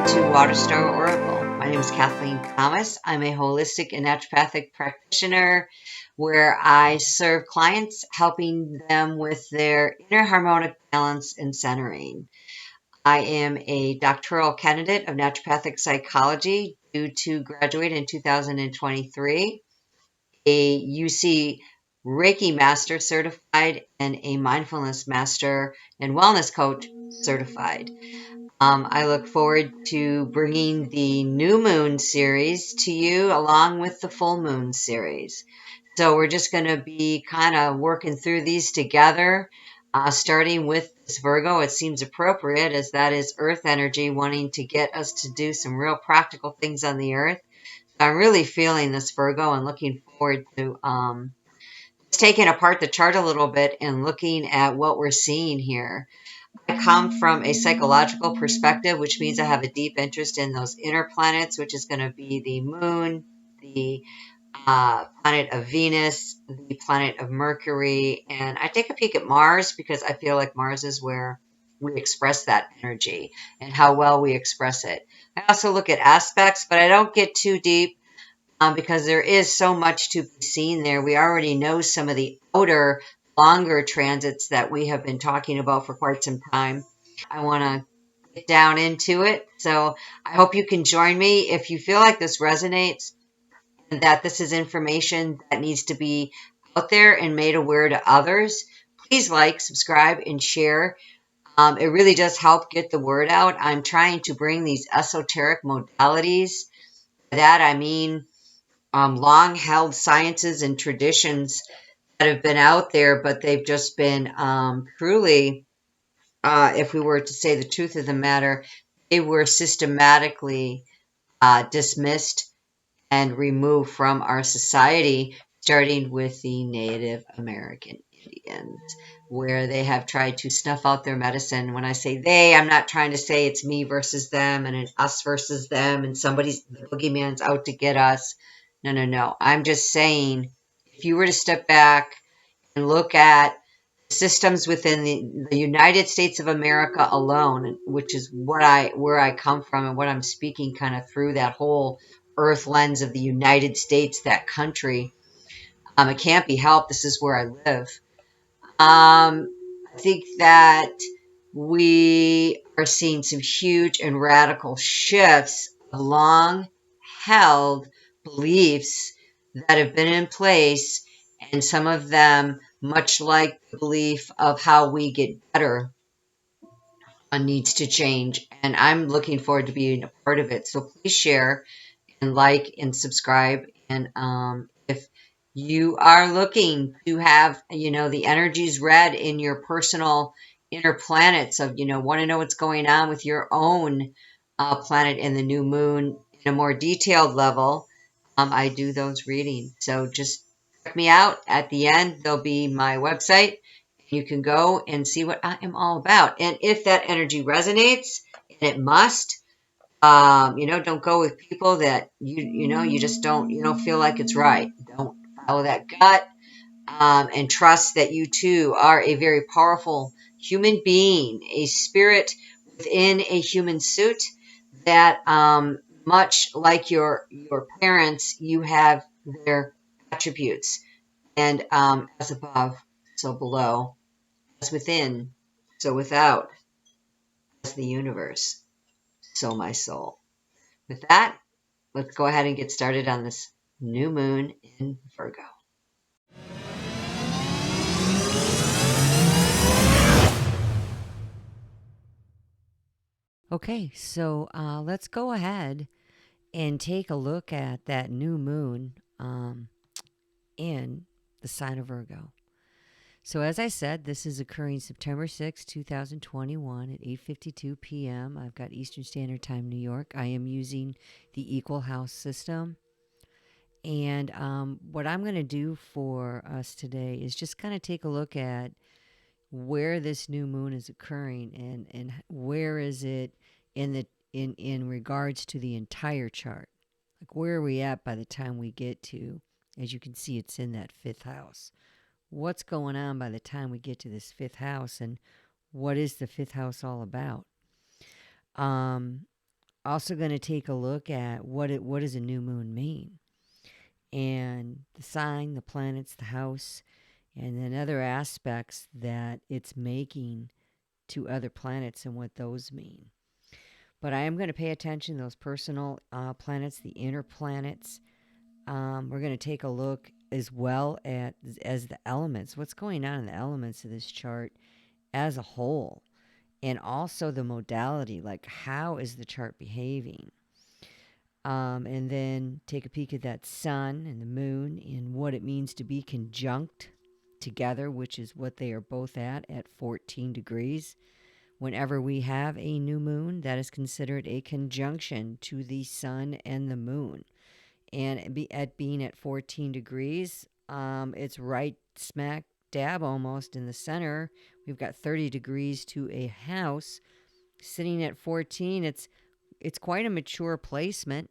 to Waterstar Oracle. My name is Kathleen Thomas. I'm a holistic and naturopathic practitioner where I serve clients helping them with their inner harmonic balance and centering. I am a doctoral candidate of naturopathic psychology due to graduate in 2023, a UC Reiki Master certified, and a Mindfulness Master and Wellness Coach certified. I look forward to bringing the New Moon series to you along with the Full Moon series. So we're just going to be kind of working through these together, starting with this Virgo. It seems appropriate as that is Earth energy wanting to get us to do some real practical things on the Earth. I'm really feeling this Virgo and looking forward to just taking apart the chart a little bit and looking at what we're seeing here. I come from a psychological perspective, which means I have a deep interest in those inner planets, which is going to be the moon, the planet of Venus, the planet of Mercury, and I take a peek at Mars because I feel like Mars is where we express that energy and how well we express it. I also look at aspects, but I don't get too deep because there is so much to be seen there. We already know some of the outer, longer transits that we have been talking about for quite some time. I want to get down into it. So I hope you can join me if you feel like this resonates and that this is information that needs to be out there and made aware to others. Please like, subscribe, and share. It really does help get the word out. I'm trying to bring these esoteric modalities. By that I mean long held sciences and traditions that have been out there, but they've just been truly, if we were to say the truth of the matter, they were systematically dismissed and removed from our society, starting with the Native American Indians, where they have tried to snuff out their medicine. When I say they, I'm not trying to say it's me versus them and an us versus them and somebody's the boogeyman's out to get us. No, no, no. I'm just saying if you were to step back and look at systems within the United States of America alone, which is where I come from and what I'm speaking kind of through that whole earth lens of the United States, that country. It can't be helped. This is where I live. I think that we are seeing some huge and radical shifts of long held beliefs that have been in place, and some of them, much like the belief of how we get better, needs to change. And I'm looking forward to being a part of it. So please share and like and subscribe. And if you are looking to have, the energies read in your personal inner planets of, want to know what's going on with your own planet in the new moon in a more detailed level, I do those readings. So just check me out. At the end, there'll be my website. You can go and see what I am all about. And if that energy resonates, and it must, don't go with people that you just don't feel like it's right. Don't follow that gut, and trust that you too are a very powerful human being, a spirit within a human suit that, much like your parents, you have their attributes, and as above, so below, as within, so without, as the universe, so my soul. With that, let's go ahead and get started on this new moon in Virgo. Okay, so let's go ahead and take a look at that new moon in the sign of Virgo. So as I said, this is occurring September 6, 2021 at 8:52 p.m. I've got Eastern Standard Time, New York. I am using the Equal House system. And what I'm going to do for us today is just kind of take a look at where this new moon is occurring and where is it in regards to the entire chart. Like where are we at by the time we get to, as you can see, it's in that fifth house. What's going on by the time we get to this fifth house, and what is the fifth house all about? Um, also going to take a look at what does a new moon mean, and the sign, the planets, the house, and then other aspects that it's making to other planets and what those mean. But I am going to pay attention to those personal planets, the inner planets. We're going to take a look as well at as the elements, what's going on in the elements of this chart as a whole, and also the modality, like how is the chart behaving. And then take a peek at that sun and the moon and what it means to be conjunct together, which is what they are both at 14 degrees. Whenever we have a new moon, that is considered a conjunction to the sun and the moon. And being at 14 degrees, it's right smack dab almost in the center. We've got 30 degrees to a house. Sitting at 14, it's quite a mature placement.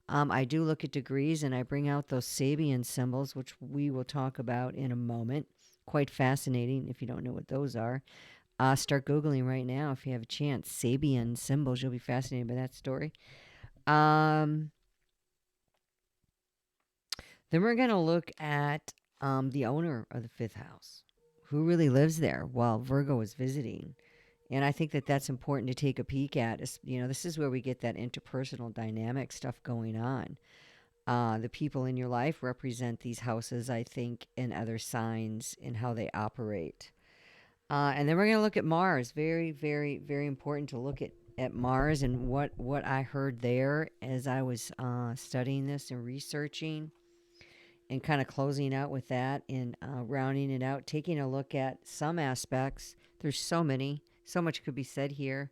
I do look at degrees and I bring out those Sabian symbols, which we will talk about in a moment. Quite fascinating if you don't know what those are. Start Googling right now if you have a chance. Sabian symbols. You'll be fascinated by that story. Then we're going to look at the owner of the fifth house. Who really lives there while Virgo is visiting? And I think that that's important to take a peek at. This is where we get that interpersonal dynamic stuff going on. The people in your life represent these houses, I think, and other signs in how they operate. And then we're going to look at Mars. Very, very, very important to look at Mars and what I heard there as I was studying this and researching and kind of closing out with that and rounding it out, taking a look at some aspects. There's so much could be said here.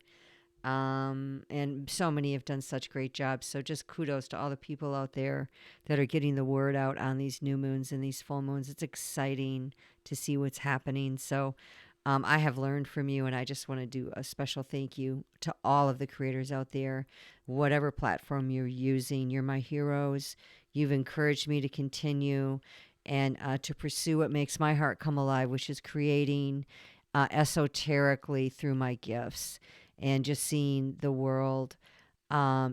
And so many have done such great jobs. So just kudos to all the people out there that are getting the word out on these new moons and these full moons. It's exciting to see what's happening. So I have learned from you, and I just want to do a special thank you to all of the creators out there, whatever platform you're using. You're my heroes. You've encouraged me to continue and to pursue what makes my heart come alive, which is creating esoterically through my gifts and just seeing the world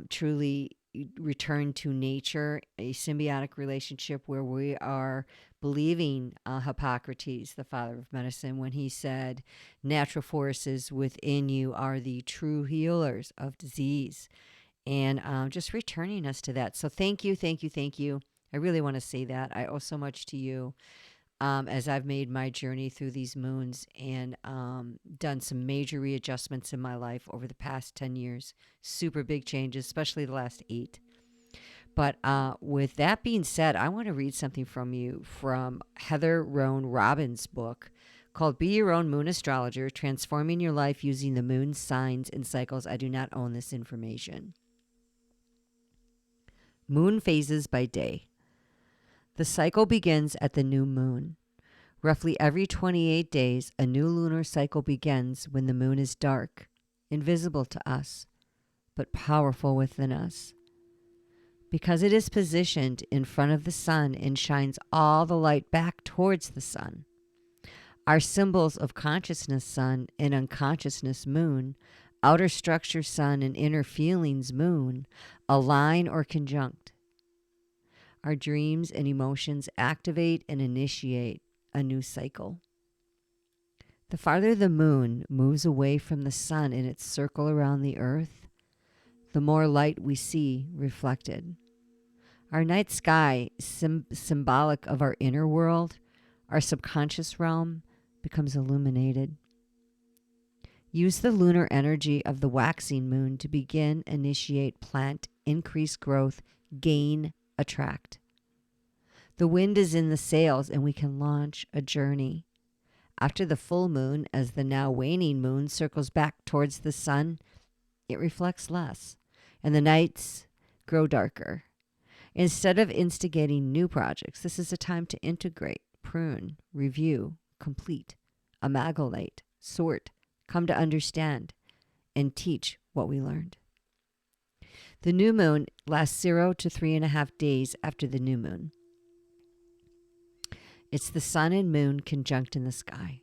truly return to nature, a symbiotic relationship where we are believing Hippocrates, the father of medicine, when he said, natural forces within you are the true healers of disease. And just returning us to that. So thank you, thank you, thank you. I really want to say that. I owe so much to you as I've made my journey through these moons and done some major readjustments in my life over the past 10 years. Super big changes, especially the last 8. But with that being said, I want to read something from you from Heather Roan Robbins' book called Be Your Own Moon Astrologer, Transforming Your Life Using the Moon Signs and Cycles. I do not own this information. Moon phases by day. The cycle begins at the new moon. Roughly every 28 days, a new lunar cycle begins when the moon is dark, invisible to us, but powerful within us. Because it is positioned in front of the sun and shines all the light back towards the sun. Our symbols of consciousness sun and unconsciousness moon, outer structure sun and inner feelings moon, align or conjunct. Our dreams and emotions activate and initiate a new cycle. The farther the moon moves away from the sun in its circle around the earth, the more light we see reflected. Our night sky, symbolic of our inner world, our subconscious realm, becomes illuminated. Use the lunar energy of the waxing moon to begin, initiate, plant, increase growth, gain, attract. The wind is in the sails and we can launch a journey. After the full moon, as the now waning moon circles back towards the sun, it reflects less and the nights grow darker. Instead of instigating new projects, this is a time to integrate, prune, review, complete, amalgamate, sort, come to understand, and teach what we learned. The new moon lasts 0 to 3.5 days after the new moon. It's the sun and moon conjunct in the sky.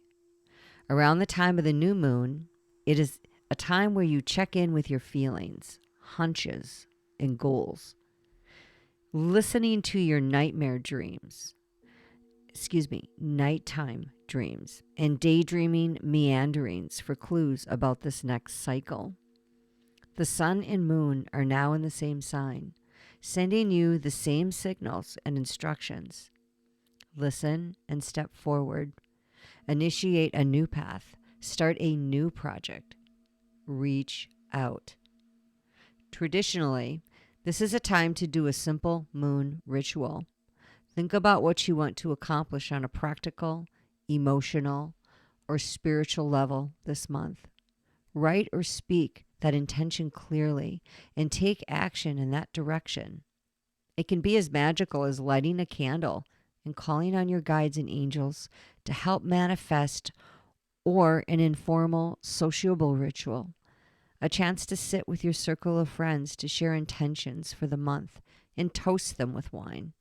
Around the time of the new moon, it is a time where you check in with your feelings, hunches, and goals. Listening to your nighttime dreams, and daydreaming meanderings for clues about this next cycle. The sun and moon are now in the same sign, sending you the same signals and instructions. Listen and step forward. Initiate a new path. Start a new project. Reach out. Traditionally, this is a time to do a simple moon ritual. Think about what you want to accomplish on a practical, emotional, or spiritual level this month. Write or speak that intention clearly and take action in that direction. It can be as magical as lighting a candle and calling on your guides and angels to help manifest, or an informal, sociable ritual, a chance to sit with your circle of friends to share intentions for the month and toast them with wine.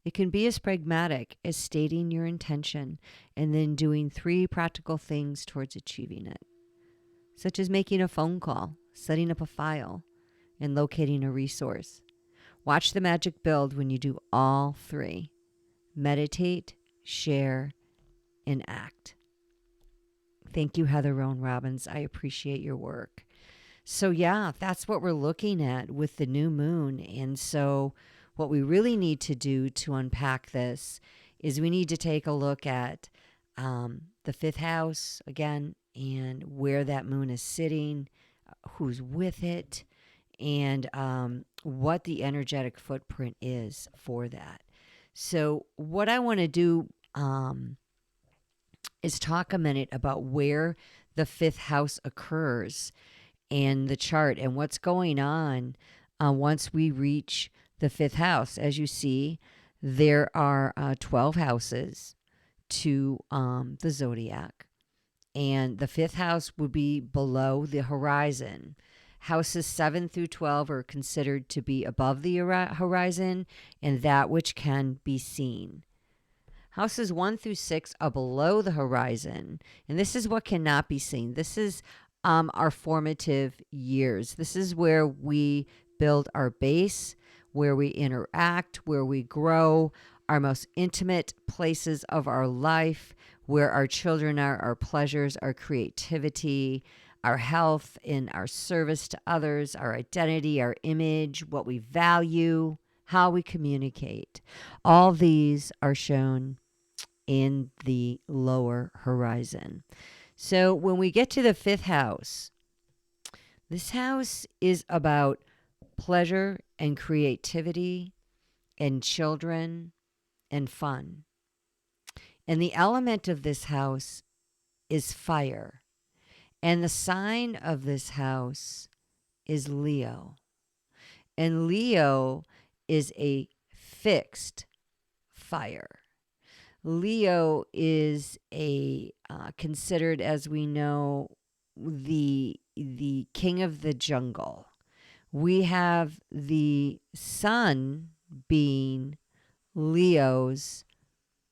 It can be as pragmatic as stating your intention and then doing 3 practical things towards achieving it, such as making a phone call, setting up a file, and locating a resource. Watch the magic build when you do all 3. Meditate, share, and act. Thank you, Heather Roan Robbins. I appreciate your work. So, yeah, that's what we're looking at with the new moon. And so, what we really need to do to unpack this is we need to take a look at the 5th house again and where that moon is sitting, who's with it, and what the energetic footprint is for that. So, what I want to do is talk a minute about where the 5th house occurs in the chart and what's going on once we reach the 5th house. As you see, there are 12 houses to the zodiac, and the 5th house would be below the horizon. Houses 7 through 12 are considered to be above the horizon and that which can be seen. Houses 1 through 6 are below the horizon, and this is what cannot be seen. This is our formative years. This is where we build our base, where we interact, where we grow, our most intimate places of our life, where our children are, our pleasures, our creativity, our health, and our service to others, our identity, our image, what we value, how we communicate. All these are shown in the lower horizon. So when we get to the 5th house, this house is about pleasure and creativity and children and fun. And the element of this house is fire. And the sign of this house is Leo. And Leo is a fixed fire. Leo is a considered, as we know, the king of the jungle. We have the sun being Leo's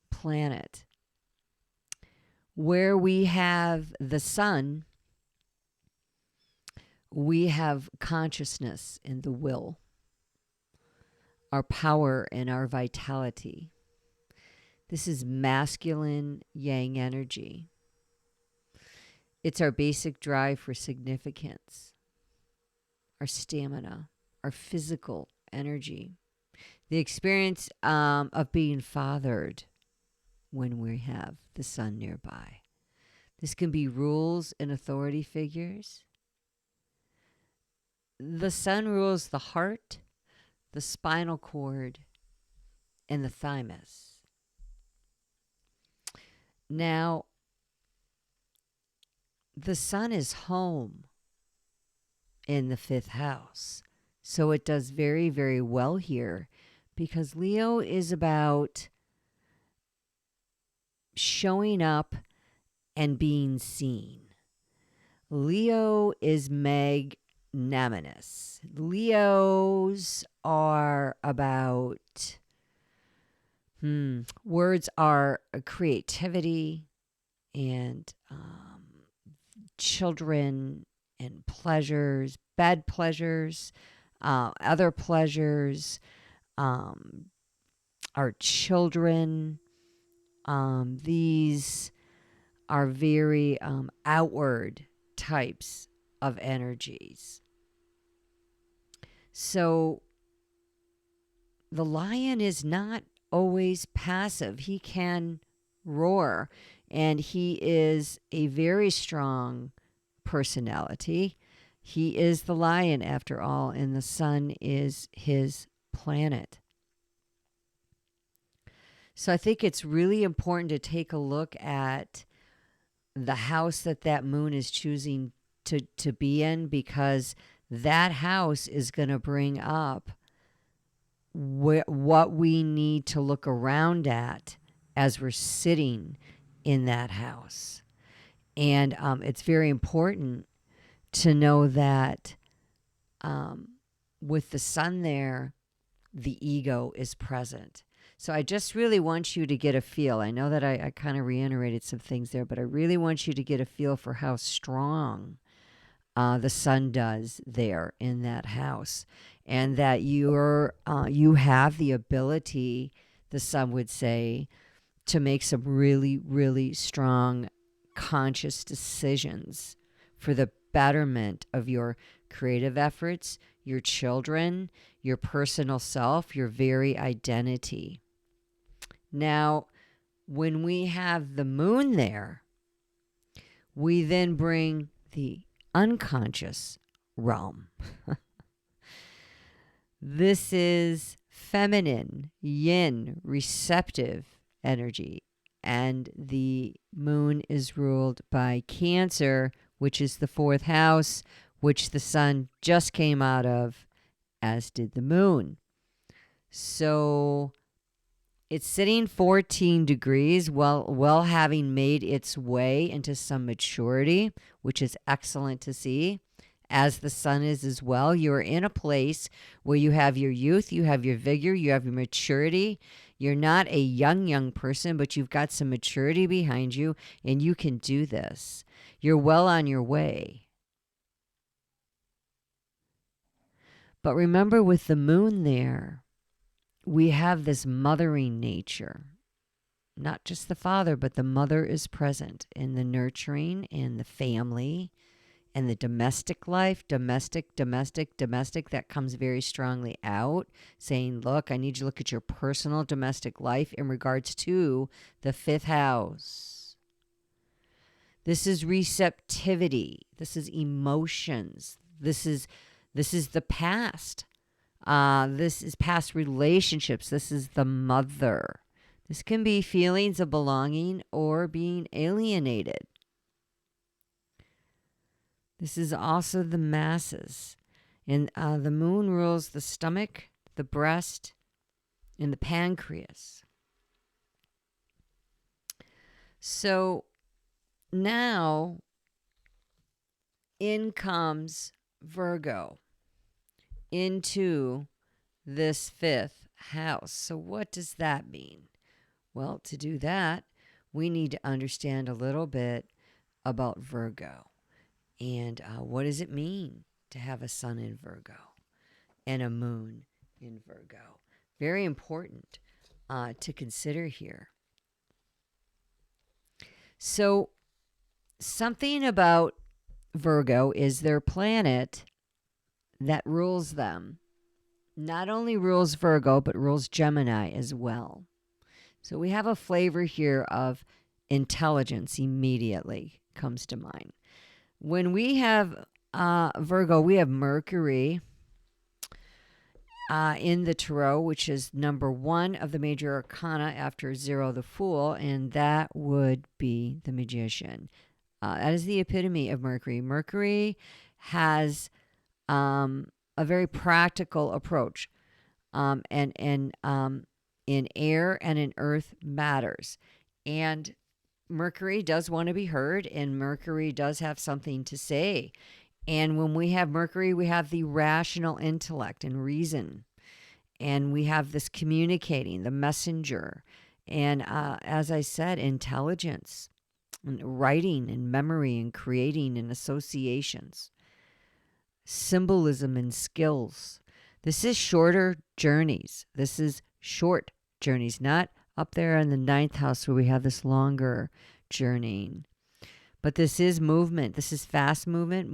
planet. Where we have the sun, we have consciousness and the will, our power and our vitality. This is masculine yang energy. It's our basic drive for significance, our stamina, our physical energy, the experience of being fathered when we have the sun nearby. This can be rules and authority figures. The sun rules the heart, the spinal cord, and the thymus. Now, the sun is home in the 5th house. So it does very, very well here because Leo is about showing up and being seen. Leo is magnanimous. Leos are about, words are creativity and children and pleasures, bed pleasures, other pleasures, um, our children. These are very outward types of energies. So the lion is not always passive. He can roar, and he is a very strong personality. He is the lion, after all, and the sun is his planet. So I think it's really important to take a look at the house that moon is choosing to be in, because that house is going to bring up what we need to look around at as we're sitting in that house. And it's very important to know that um, with the sun there, the ego is present. So I just really want you to get a feel. I know that I kind of reiterated some things there, but I really want you to get a feel for how strong the sun does there in that house, and that you have the ability, the sun would say, to make some really, really strong conscious decisions for the betterment of your creative efforts, your children, your personal self, your very identity. Now, when we have the moon there, we then bring the unconscious realm. This is feminine, yin, receptive energy. And the moon is ruled by Cancer, which is the fourth house, which the sun just came out of, as did the moon. So it's sitting 14 degrees, well having made its way into some maturity, which is excellent to see, as the sun is as well. You're in a place where you have your youth, you have your vigor, you have your maturity. You're not a young person, but you've got some maturity behind you, and you can do this. You're well on your way. But remember, with the moon there, we have this mothering nature. Not just the father, but the mother is present in the nurturing and the family and the domestic life. Domestic, that comes very strongly out, saying, look, I need you to look at your personal domestic life in regards to the fifth house. This is receptivity. This is emotions. This is the past. This is past relationships. This is the mother. This can be feelings of belonging or being alienated. This is also the masses. And the moon rules the stomach, the breast, and the pancreas. So now in comes Virgo into this fifth house. So what does that mean? Well, to do that, we need to understand a little bit about Virgo. And what does it mean to have a sun in Virgo and a moon in Virgo? Very important to consider here. So something about Virgo is their planet that rules them. Not only rules Virgo, but rules Gemini as well. So we have a flavor here of intelligence immediately comes to mind. When we have Virgo, we have Mercury in the Tarot, which is number one of the major arcana after zero, the Fool, and that would be the Magician. That is the epitome of Mercury. Mercury has a very practical approach, and in air and in earth matters. And Mercury does want to be heard, and Mercury does have something to say. And when we have Mercury, we have the rational intellect and reason. And we have this communicating, the messenger. And as I said, intelligence, and writing, and memory, and creating, and associations. symbolism and skills. This is shorter journeys. This is short journeys, not up there in the ninth house where we have this longer journeying. But this is movement. This is fast movement,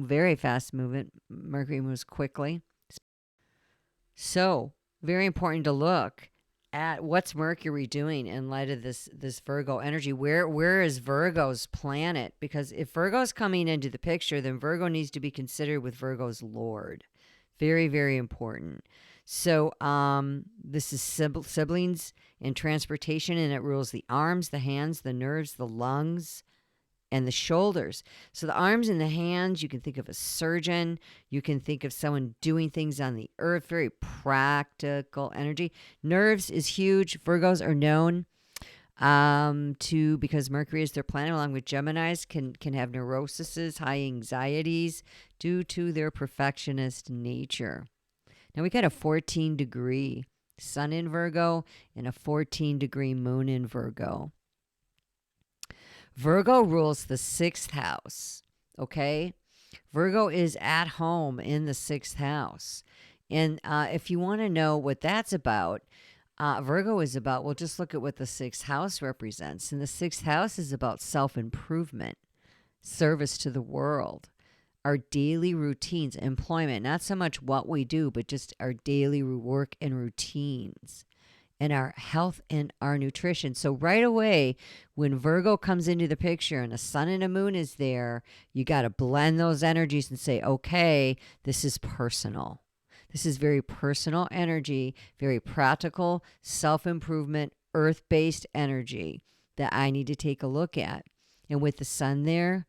very fast movement. Mercury moves quickly. So, very important to look at what's Mercury doing in light of this Virgo energy. Where is Virgo's planet? Because if Virgo's coming into the picture, then Virgo needs to be considered with Virgo's Lord. Very, very important. So this is siblings and transportation, and it rules the arms, the hands, the nerves, the lungs, and the shoulders. So the arms and the hands, you can think of a surgeon. You can think of someone doing things on the earth, very practical energy. Nerves is huge. Virgos are known to, because Mercury is their planet, along with Geminis, can have neuroses, high anxieties due to their perfectionist nature. Now we got a 14-degree sun in Virgo and a 14-degree moon in Virgo. Virgo rules the sixth house, okay? Virgo is at home in the sixth house. And if you want to know what that's about, Virgo is about, well, just look at what the sixth house represents. And the sixth house is about self-improvement, service to the world, our daily routines, employment, not so much what we do, but just our daily work and routines, and our health and our nutrition. So right away, when Virgo comes into the picture and a sun and a moon is there, you got to blend those energies and say, okay, this is personal. This is very personal energy, very practical, self-improvement, earth-based energy that I need to take a look at. And with the sun there,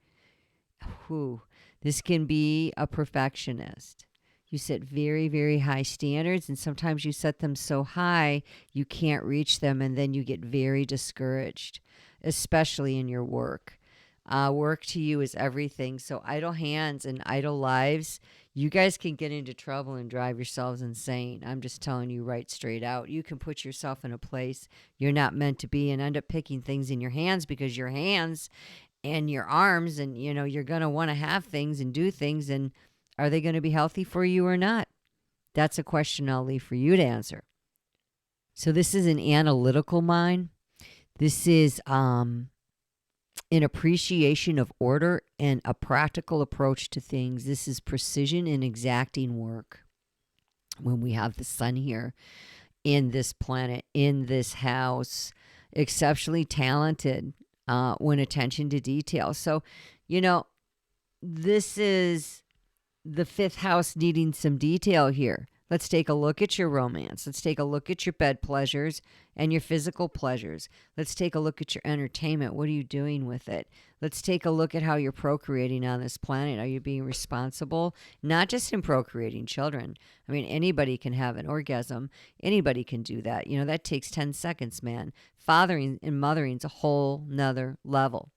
this can be a perfectionist. You set very, very high standards, and sometimes you set them so high you can't reach them, and then you get very discouraged, especially in your work. Work to you is everything. So idle hands and idle lives, you guys can get into trouble and drive yourselves insane. I'm just telling you right straight out. You can put yourself in a place you're not meant to be and end up picking things in your hands, because your hands and your arms, and you're going to want to have things and do things, and are they going to be healthy for you or not? That's a question I'll leave for you to answer. So this is an analytical mind. This is an appreciation of order and a practical approach to things. This is precision and exacting work. When we have the sun here in this planet, in this house, exceptionally talented when attention to detail. So, this is the fifth house needing some detail here. Let's take a look at your romance. Let's take a look at your bed pleasures and your physical pleasures. Let's take a look at your entertainment. What are you doing with it? Let's take a look at how you're procreating on this planet. Are you being responsible? Not just in procreating children. I mean, anybody can have an orgasm. Anybody can do that. That takes 10 seconds, man. Fathering and mothering is a whole nother level.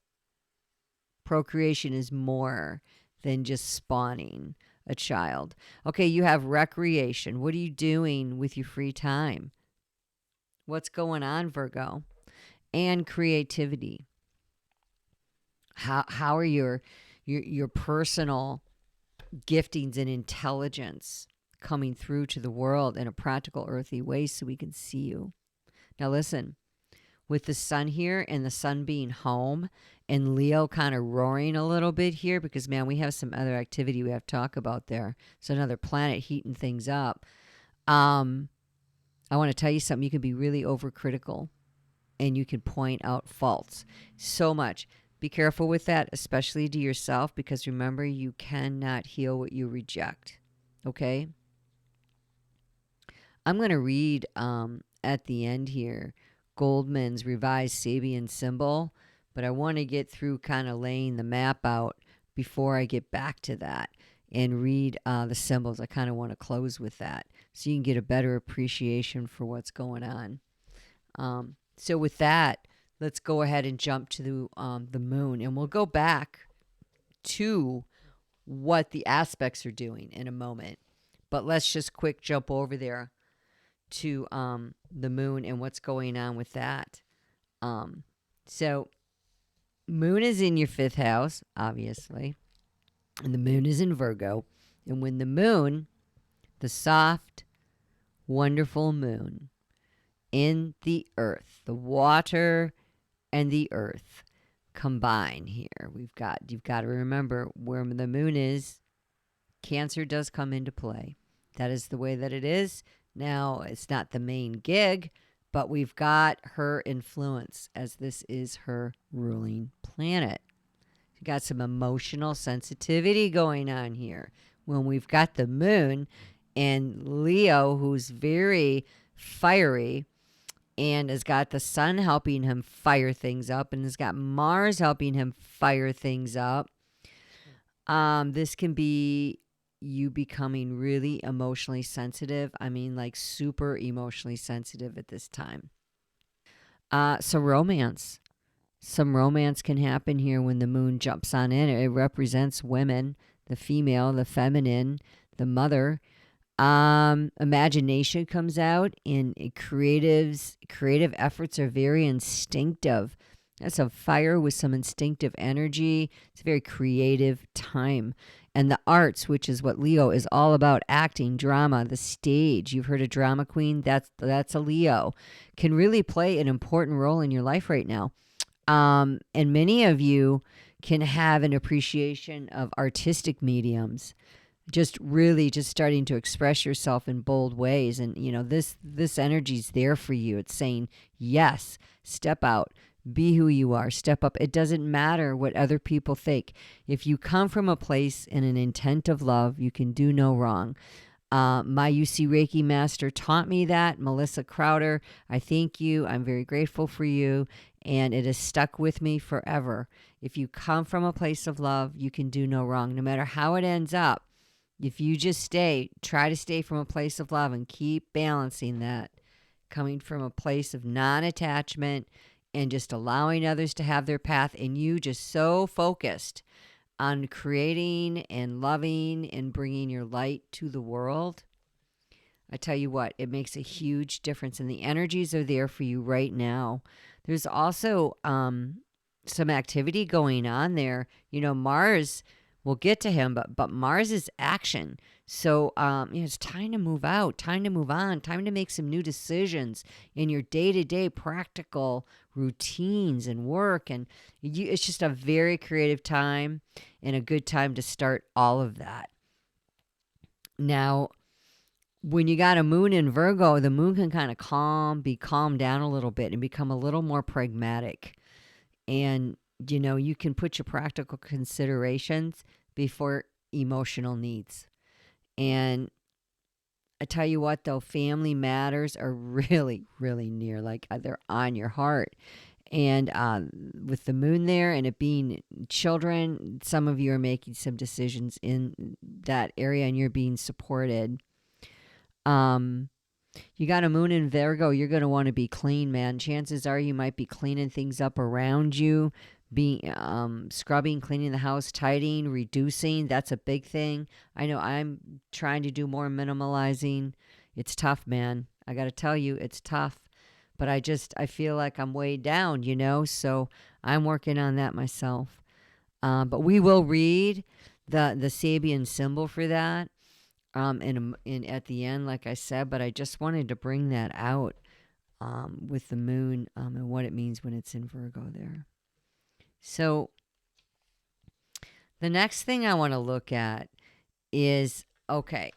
Procreation is more than just spawning a child. Okay, you have recreation. What are you doing with your free time? What's going on, Virgo? And creativity. How are your personal giftings and intelligence coming through to the world in a practical, earthy way so we can see you? Now listen, with the sun here and the sun being home and Leo kind of roaring a little bit here, because, man, we have some other activity we have to talk about there. So another planet heating things up. I want to tell you something. You can be really overcritical and you can point out faults so much. Be careful with that, especially to yourself, because remember, you cannot heal what you reject. Okay? I'm going to read at the end here Goldman's revised Sabian symbol, but I want to get through kind of laying the map out before I get back to that and read the symbols. I kind of want to close with that so you can get a better appreciation for what's going on. So with that, let's go ahead and jump to the moon, and we'll go back to what the aspects are doing in a moment. But let's just quick jump over there to the moon and what's going on with that. So moon is in your fifth house, obviously, and the moon is in Virgo, And when the moon, the soft, wonderful moon in the earth, the water and the earth combine here. You've got to remember where the moon is, Cancer does come into play. That is the way that it is. Now, it's not the main gig, but we've got her influence as this is her ruling planet. We've got some emotional sensitivity going on here. When we've got the moon and Leo, who's very fiery, and has got the sun helping him fire things up, and has got Mars helping him fire things up. This can be you becoming really emotionally sensitive. I mean, like super emotionally sensitive at this time. So romance. Some romance can happen here when the moon jumps on in. It represents women, the female, the feminine, the mother. Imagination comes out, and creative efforts are very instinctive. That's a fire with some instinctive energy. It's a very creative time. And the arts, which is what Leo is all about, acting, drama, the stage. You've heard of drama queen? That's a Leo. Can really play an important role in your life right now. And many of you can have an appreciation of artistic mediums, just really just starting to express yourself in bold ways. And this energy's there for you. It's saying yes, step out, be who you are, step up. It doesn't matter what other people think. If you come from a place and an intent of love, you can do no wrong. My UC Reiki master taught me that, Melissa Crowder. I thank you. I'm very grateful for you, and it has stuck with me forever. If you come from a place of love, you can do no wrong, no matter how it ends up. If you just try to stay from a place of love and keep balancing that, coming from a place of non-attachment and just allowing others to have their path, and you just so focused on creating and loving and bringing your light to the world, I tell you what, it makes a huge difference, and the energies are there for you right now. There's also some activity going on there. Mars, we'll get to him, but Mars is action. So it's time to move out, time to move on, time to make some new decisions in your day-to-day practical routines and work. And it's just a very creative time and a good time to start all of that. Now, when you got a moon in Virgo, the moon can kind of be calmed down a little bit and become a little more pragmatic. And, you can put your practical considerations before emotional needs. And I tell you what, though, family matters are really, really near, like they're on your heart. And with the moon there and it being children, some of you are making some decisions in that area and you're being supported. You got a moon in Virgo, you're going to want to be clean, man. Chances are you might be cleaning things up around you, being scrubbing, cleaning the house, tidying, reducing. That's a big thing. I know I'm trying to do more minimalizing. It's tough, man. I got to tell you, it's tough. But I feel like I'm weighed down, so I'm working on that myself. But we will read the Sabian symbol for that in at the end, like I said. But I just wanted to bring that out with the moon and what it means when it's in Virgo there. So the next thing I want to look at is, okay,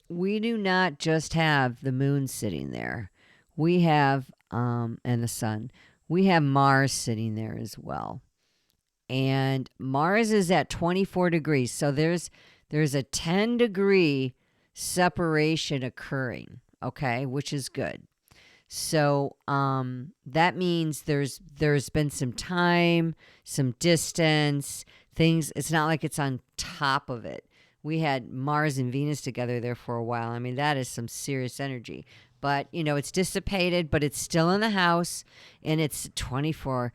we do not just have the moon sitting there. We have, and the sun, we have Mars sitting there as well. And Mars is at 24 degrees. So there's a 10-degree separation occurring, okay, which is good. So that means there's been some time, some distance, things. It's not like it's on top of it. We had Mars and Venus together there for a while. I mean, that is some serious energy. But, it's dissipated, but it's still in the house, and it's 24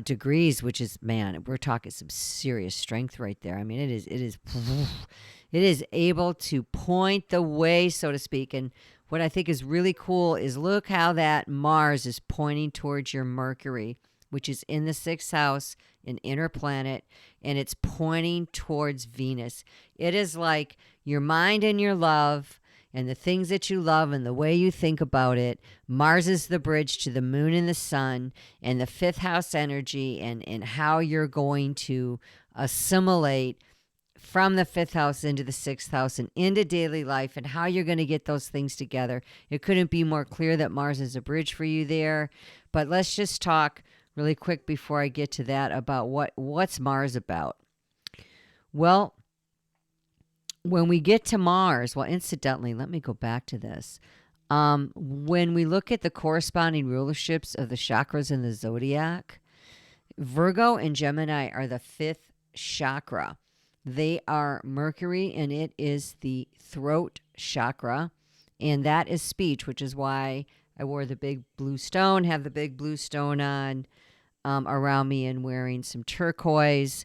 degrees, which is, man, we're talking some serious strength right there. I mean, it is able to point the way, so to speak. And what I think is really cool is look how that Mars is pointing towards your Mercury, which is in the sixth house, an inner planet, and it's pointing towards Venus. It is like your mind and your love and the things that you love and the way you think about it. Mars is the bridge to the moon and the sun and the fifth house energy, and how you're going to assimilate from the fifth house into the sixth house and into daily life, and how you're going to get those things together. It couldn't be more clear that Mars is a bridge for you there. But let's just talk really quick before I get to that about what's Mars about. Well, when we get to Mars, well, incidentally, let me go back to this. When we look at the corresponding rulerships of the chakras in the zodiac, Virgo and Gemini are the fifth chakra. They are Mercury, and it is the throat chakra, and that is speech, which is why I wore the big blue stone, have the big blue stone on around me, and wearing some turquoise,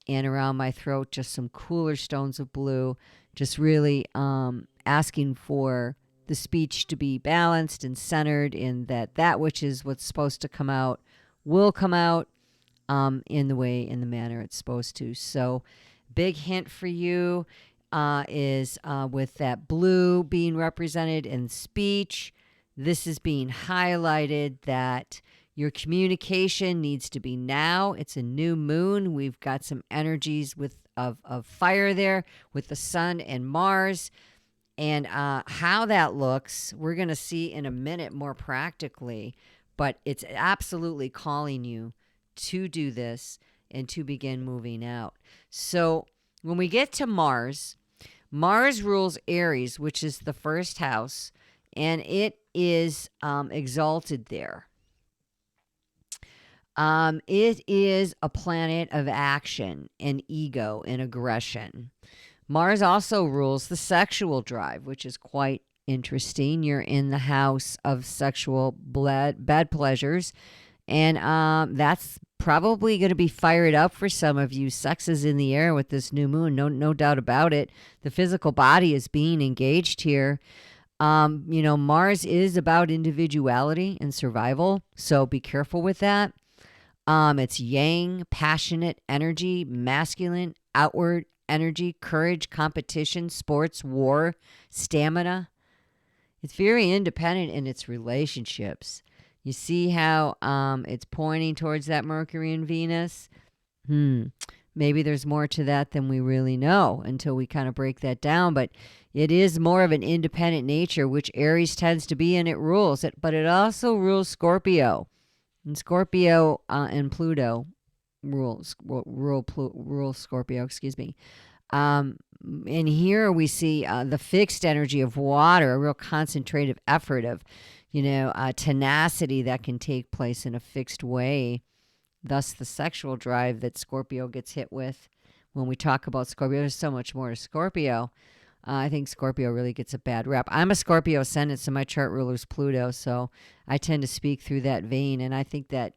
and around my throat just some cooler stones of blue, just really asking for the speech to be balanced and centered, in that which is what's supposed to come out will come out in the manner it's supposed to. So big hint for you is with that blue being represented in speech, this is being highlighted that your communication needs to be now. It's a new moon. We've got some energies of fire there with the sun and Mars. And how that looks, we're going to see in a minute more practically. But it's absolutely calling you to do this and to begin moving out. So when we get to Mars, Mars rules Aries, which is the first house, and it is exalted there. It is a planet of action and ego and aggression. Mars also rules the sexual drive, which is quite interesting. You're in the house of sexual bed pleasures, and that's probably going to be fired up for some of you. Sex is in the air with this new moon, no doubt about it. The physical body is being engaged here. Mars is about individuality and survival, so be careful with that. It's yang, passionate energy, masculine, outward energy, courage, competition, sports, war, stamina. It's very independent in its relationships. You see how it's pointing towards that Mercury and Venus? Maybe there's more to that than we really know until we kind of break that down. But it is more of an independent nature, which Aries tends to be, and it rules it. But it also rules Scorpio. And Scorpio and Pluto rule Scorpio, excuse me. And here we see the fixed energy of water, a real concentrative effort of, tenacity that can take place in a fixed way. Thus, the sexual drive that Scorpio gets hit with. When we talk about Scorpio, there's so much more to Scorpio. I think Scorpio really gets a bad rep. I'm a Scorpio ascendant, so my chart ruler is Pluto, so I tend to speak through that vein, and I think that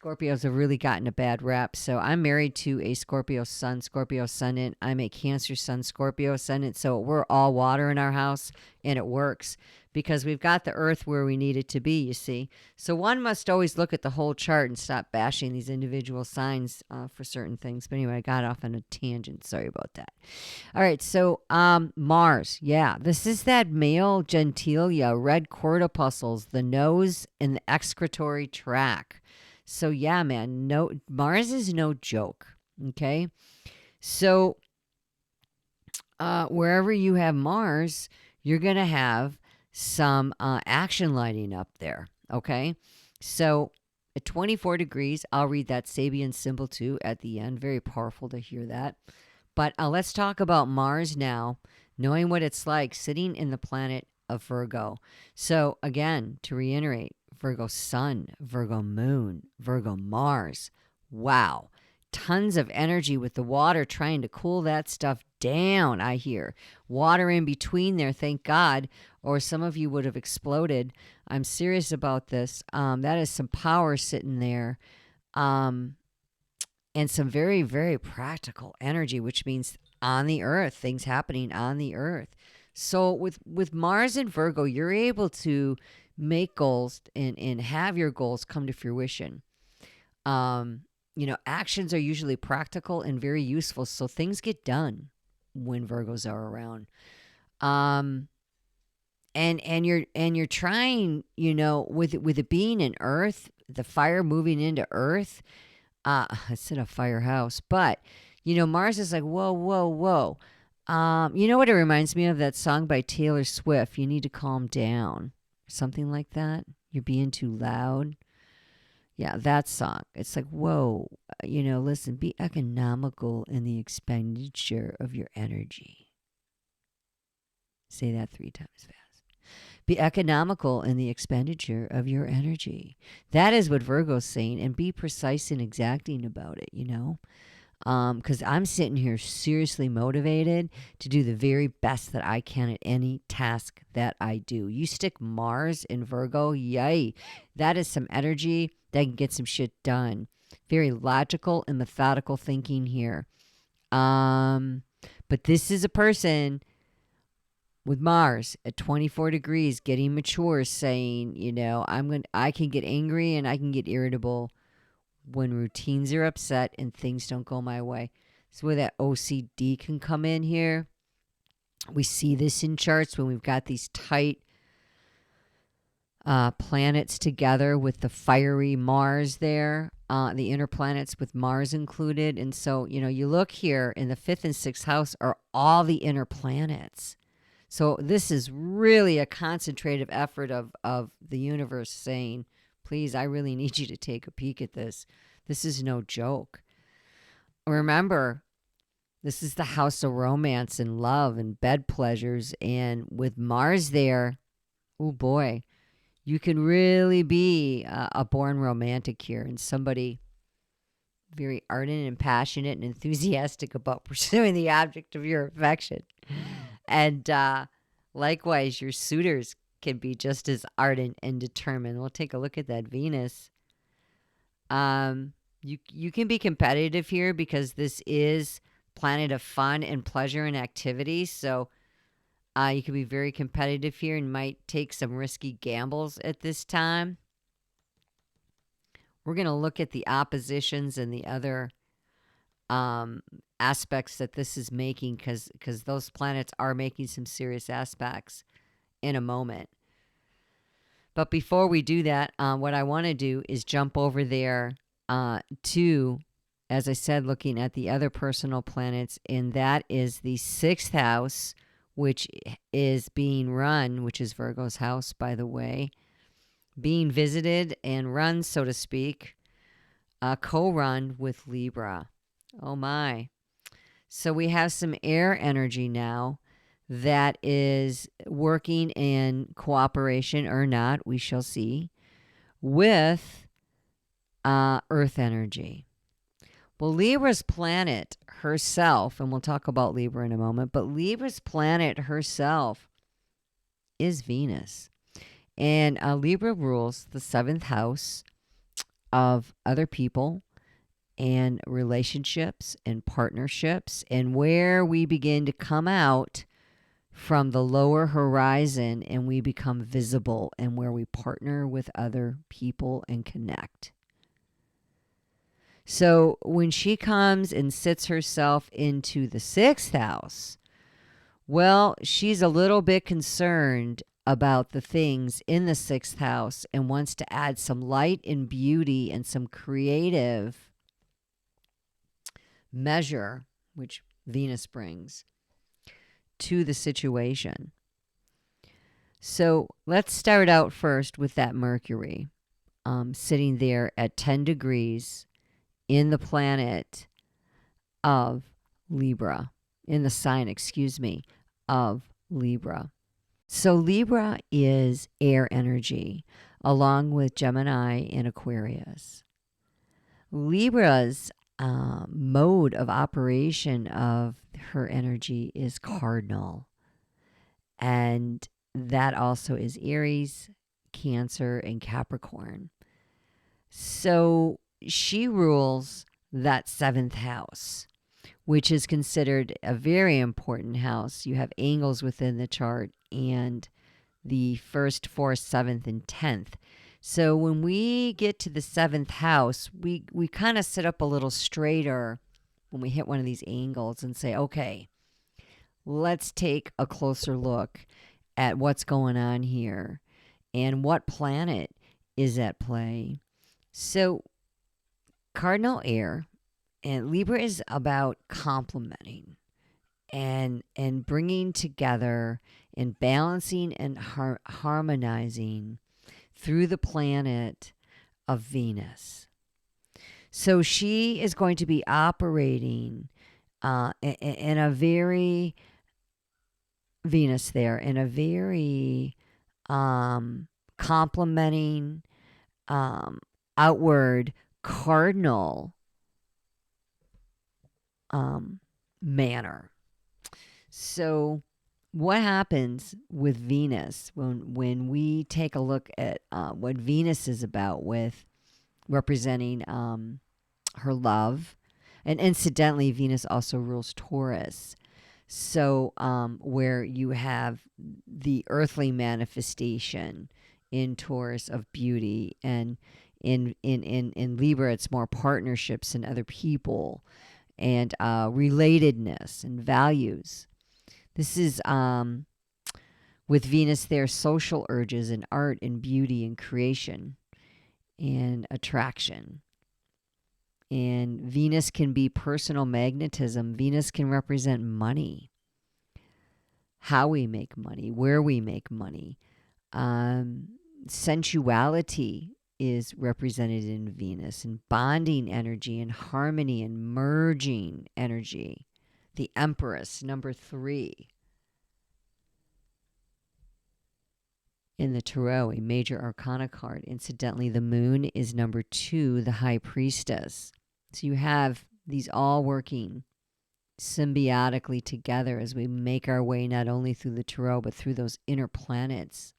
Scorpios have really gotten a bad rep. So I'm married to a Scorpio sun, Scorpio ascendant. I'm a Cancer sun, Scorpio ascendant, so we're all water in our house, and it works because we've got the earth where we need it to be, you see. So one must always look at the whole chart and stop bashing these individual signs for certain things. But anyway, I got off on a tangent. Sorry about that. All right, so Mars. Yeah, this is that male genitalia, red corpuscles, the nose, and the excretory tract. So yeah, man, Mars is no joke, okay? So wherever you have Mars, you're going to have some action lighting up there, okay? So at 24 degrees, I'll read that Sabian symbol too at the end. Very powerful to hear that. But let's talk about Mars now, knowing what it's like sitting in the planet of Virgo. So again, to reiterate, Virgo sun, Virgo moon, Virgo Mars. Wow. Tons of energy with the water trying to cool that stuff down, I hear. Water in between there, thank God, or some of you would have exploded. I'm serious about this. That is some power sitting there. And some very, very practical energy, which means on the earth, things happening on the earth. So with Mars and Virgo, you're able to make goals and have your goals come to fruition. Um, actions are usually practical and very useful, so things get done when Virgos are around. Um, and you're trying, with it being in Earth, the fire moving into Earth. It's in a firehouse, but Mars is like whoa, whoa, whoa. You know what it reminds me of? That song by Taylor Swift. You need to calm down, something like that. You're being too loud. Yeah, that song. It's like, whoa, listen, be economical in the expenditure of your energy. Say that 3 times fast. Be economical in the expenditure of your energy. That is what Virgo's saying, and be precise and exacting about it. Because I'm sitting here seriously motivated to do the very best that I can at any task that I do. You stick Mars in Virgo, yay, that is some energy that can get some shit done. Very logical and methodical thinking here. But this is a person with Mars at 24 degrees getting mature, saying, I can get angry and I can get irritable when routines are upset and things don't go my way. So where that OCD can come in here. We see this in charts when we've got these tight planets together with the fiery Mars there, the inner planets with Mars included. And so, you look here in the 5th and 6th house are all the inner planets. So this is really a concentrative effort of the universe saying, please, I really need you to take a peek at this. This is no joke. Remember, this is the house of romance and love and bed pleasures. And with Mars there, oh boy, you can really be a born romantic here and somebody very ardent and passionate and enthusiastic about pursuing the object of your affection. And likewise, your suitors can be just as ardent and determined. We'll take a look at that Venus. You can be competitive here because this is planet of fun and pleasure and activity. So you can be very competitive here and might take some risky gambles at this time. We're going to look at the oppositions and the other aspects that this is making because those planets are making some serious aspects in a moment. But before we do that, what I want to do is jump over there to, as I said, looking at the other personal planets, and that is the 6th house, which is being run, which is Virgo's house, by the way, being visited and run, so to speak, co-run with Libra. Oh my. So we have some air energy now that is working in cooperation or not, we shall see, with Earth energy. Well, Libra's planet herself, and we'll talk about Libra in a moment, but Libra's planet herself is Venus. And Libra rules the 7th house of other people and relationships and partnerships, and where we begin to come out from the lower horizon and we become visible, and where we partner with other people and connect. So when she comes and sits herself into the 6th house, well, she's a little bit concerned about the things in the 6th house and wants to add some light and beauty and some creative measure, which Venus brings, to the situation. So let's start out first with that Mercury sitting there at 10 degrees in the planet of Libra, in the sign, of Libra. So Libra is air energy, along with Gemini and Aquarius. Libra's mode of operation of her energy is cardinal. And that also is Aries, Cancer, and Capricorn. So she rules that 7th house, which is considered a very important house. You have angles within the chart and the 1st, 4th, 7th, and 10th. So when we get to the seventh house, we kind of sit up a little straighter when we hit one of these angles and say, okay, let's take a closer look at what's going on here and what planet is at play. So, cardinal air and Libra is about complementing and bringing together and balancing and harmonizing through the planet of Venus. So she is going to be operating in a very Venus there in a very complementing outward cardinal manner. So, what happens with Venus when we take a look at what Venus is about, with representing her love, and incidentally, Venus also rules Taurus. So, where you have the earthly manifestation in Taurus of beauty, and in Libra, it's more partnerships and other people and relatedness and values. This is with Venus there, social urges and art and beauty and creation and attraction. And Venus can be personal magnetism. Venus can represent money, how we make money, where we make money. Sensuality is represented in Venus, and bonding energy and harmony and merging energy. The Empress, number 3. In the Tarot, a major arcana card. Incidentally, the moon is number 2, the high priestess. So you have these all working symbiotically together as we make our way not only through the Tarot, but through those inner planets.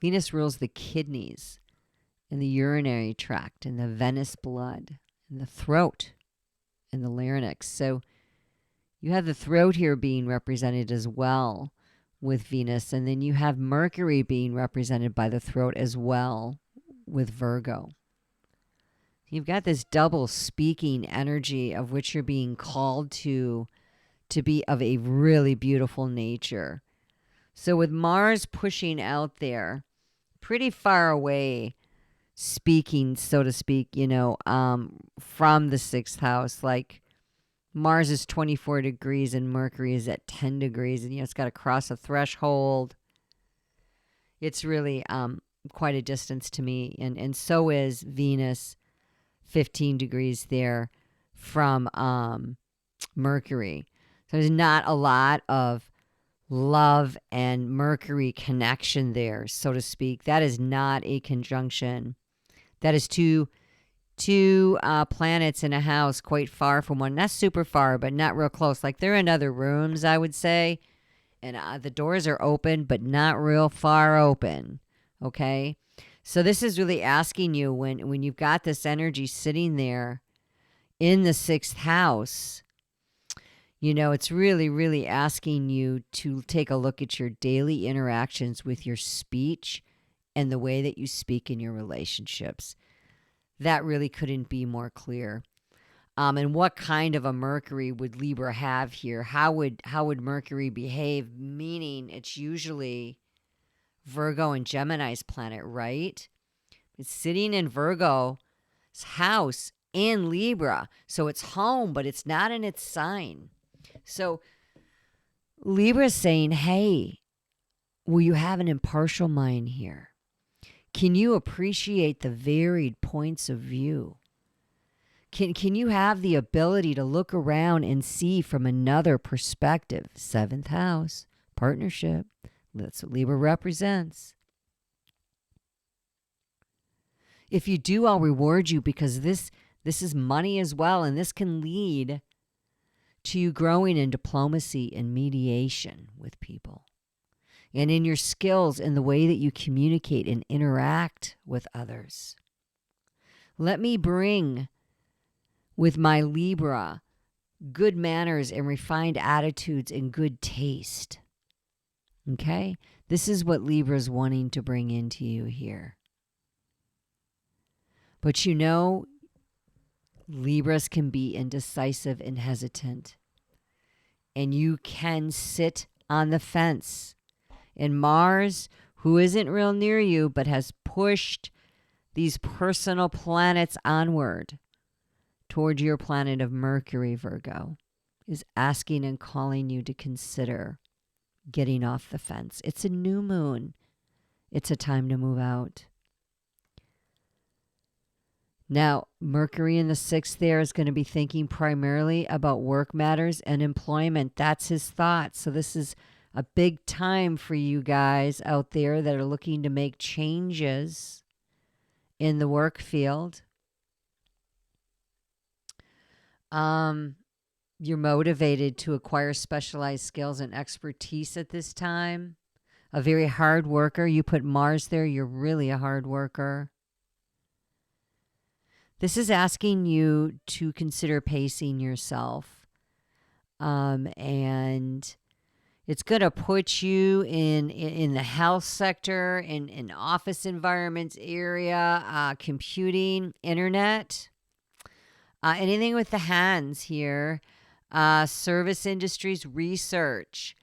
Venus rules the kidneys and the urinary tract and the venous blood and the throat and the larynx. So you have the throat here being represented as well with Venus, and then you have Mercury being represented by the throat as well with Virgo. You've got this double speaking energy of which you're being called to be of a really beautiful nature. So with Mars pushing out there, pretty far away, speaking, so to speak, from the 6th house, like Mars is 24 degrees and Mercury is at 10 degrees, and it's got to cross a threshold. It's really quite a distance to me, and so is Venus, 15 degrees there from Mercury. So there's not a lot of love and Mercury connection there, so to speak. That is not a conjunction. That is two planets in a house quite far from one. Not super far, but not real close. Like they're in other rooms, I would say. And the doors are open, but not real far open. Okay? So this is really asking you, when you've got this energy sitting there in the 6th house, it's really, really asking you to take a look at your daily interactions with your speech and the way that you speak in your relationships. That really couldn't be more clear. And what kind of a Mercury would Libra have here? How would Mercury behave? Meaning it's usually Virgo and Gemini's planet, right? It's sitting in Virgo's house in Libra. So it's home, but it's not in its sign. So Libra's saying, hey, will you have an impartial mind here? Can you appreciate the varied points of view? Can you have the ability to look around and see from another perspective? 7th house, partnership. That's what Libra represents. If you do, I'll reward you, because this is money as well, and this can lead to you growing in diplomacy and mediation with people, and in your skills and the way that you communicate and interact with others. Let me bring, with my Libra, good manners and refined attitudes and good taste. Okay? This is what Libra's wanting to bring into you here. But you know, Libras can be indecisive and hesitant. And you can sit on the fence. And Mars, who isn't real near you, but has pushed these personal planets onward toward your planet of Mercury, Virgo, is asking and calling you to consider getting off the fence. It's a new moon. It's a time to move out. Now, Mercury in the 6th there is going to be thinking primarily about work matters and employment. That's his thought. So this is a big time for you guys out there that are looking to make changes in the work field. You're motivated to acquire specialized skills and expertise at this time. A very hard worker. You put Mars there, you're really a hard worker. This is asking you to consider pacing yourself. And it's going to put you in the health sector, in office environments area, computing, internet, anything with the hands here, service industries, research,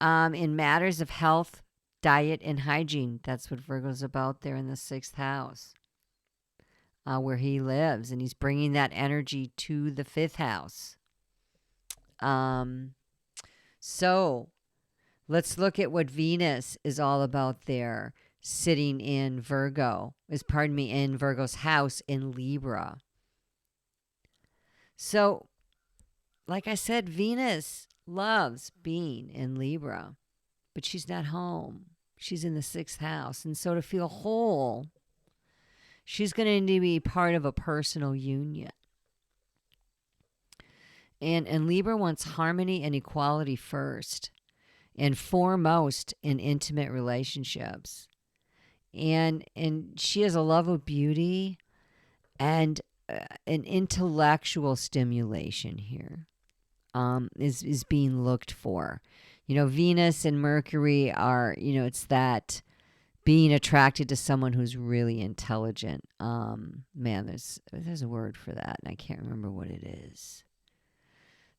in matters of health, diet, and hygiene. That's what Virgo's about there in the 6th house. Where he lives, and he's bringing that energy to the 5th house. So let's look at what Venus is all about there, sitting in Virgo, in Virgo's house in Libra. So, like I said, Venus loves being in Libra, but she's not home. She's in the 6th house. And so to feel whole, she's going to need to be part of a personal union. And Libra wants harmony and equality first and foremost in intimate relationships. And she has a love of beauty and an intellectual stimulation here is being looked for. You know, Venus and Mercury are, it's that being attracted to someone who's really intelligent. Man, there's a word for that, and I can't remember what it is.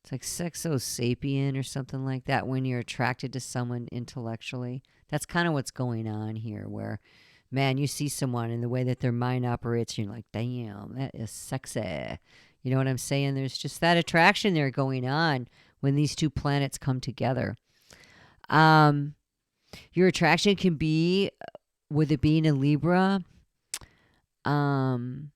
It's like sexosapien or something like that, when you're attracted to someone intellectually. That's kind of what's going on here, where, man, you see someone and the way that their mind operates, you're like, damn, that is sexy. You know what I'm saying? There's just that attraction there going on when these two planets come together. Your attraction can be, with it being in Libra, in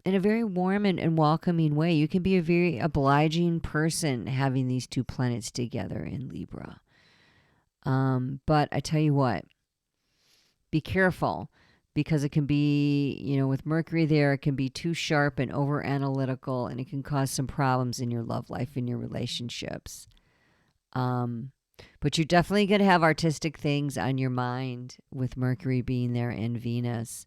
a very warm and welcoming way. You can be a very obliging person having these two planets together in Libra. But I tell you what, be careful, because it can be, with Mercury there, it can be too sharp and over analytical, and it can cause some problems in your love life, in your relationships. But you're definitely going to have artistic things on your mind with Mercury being there and Venus.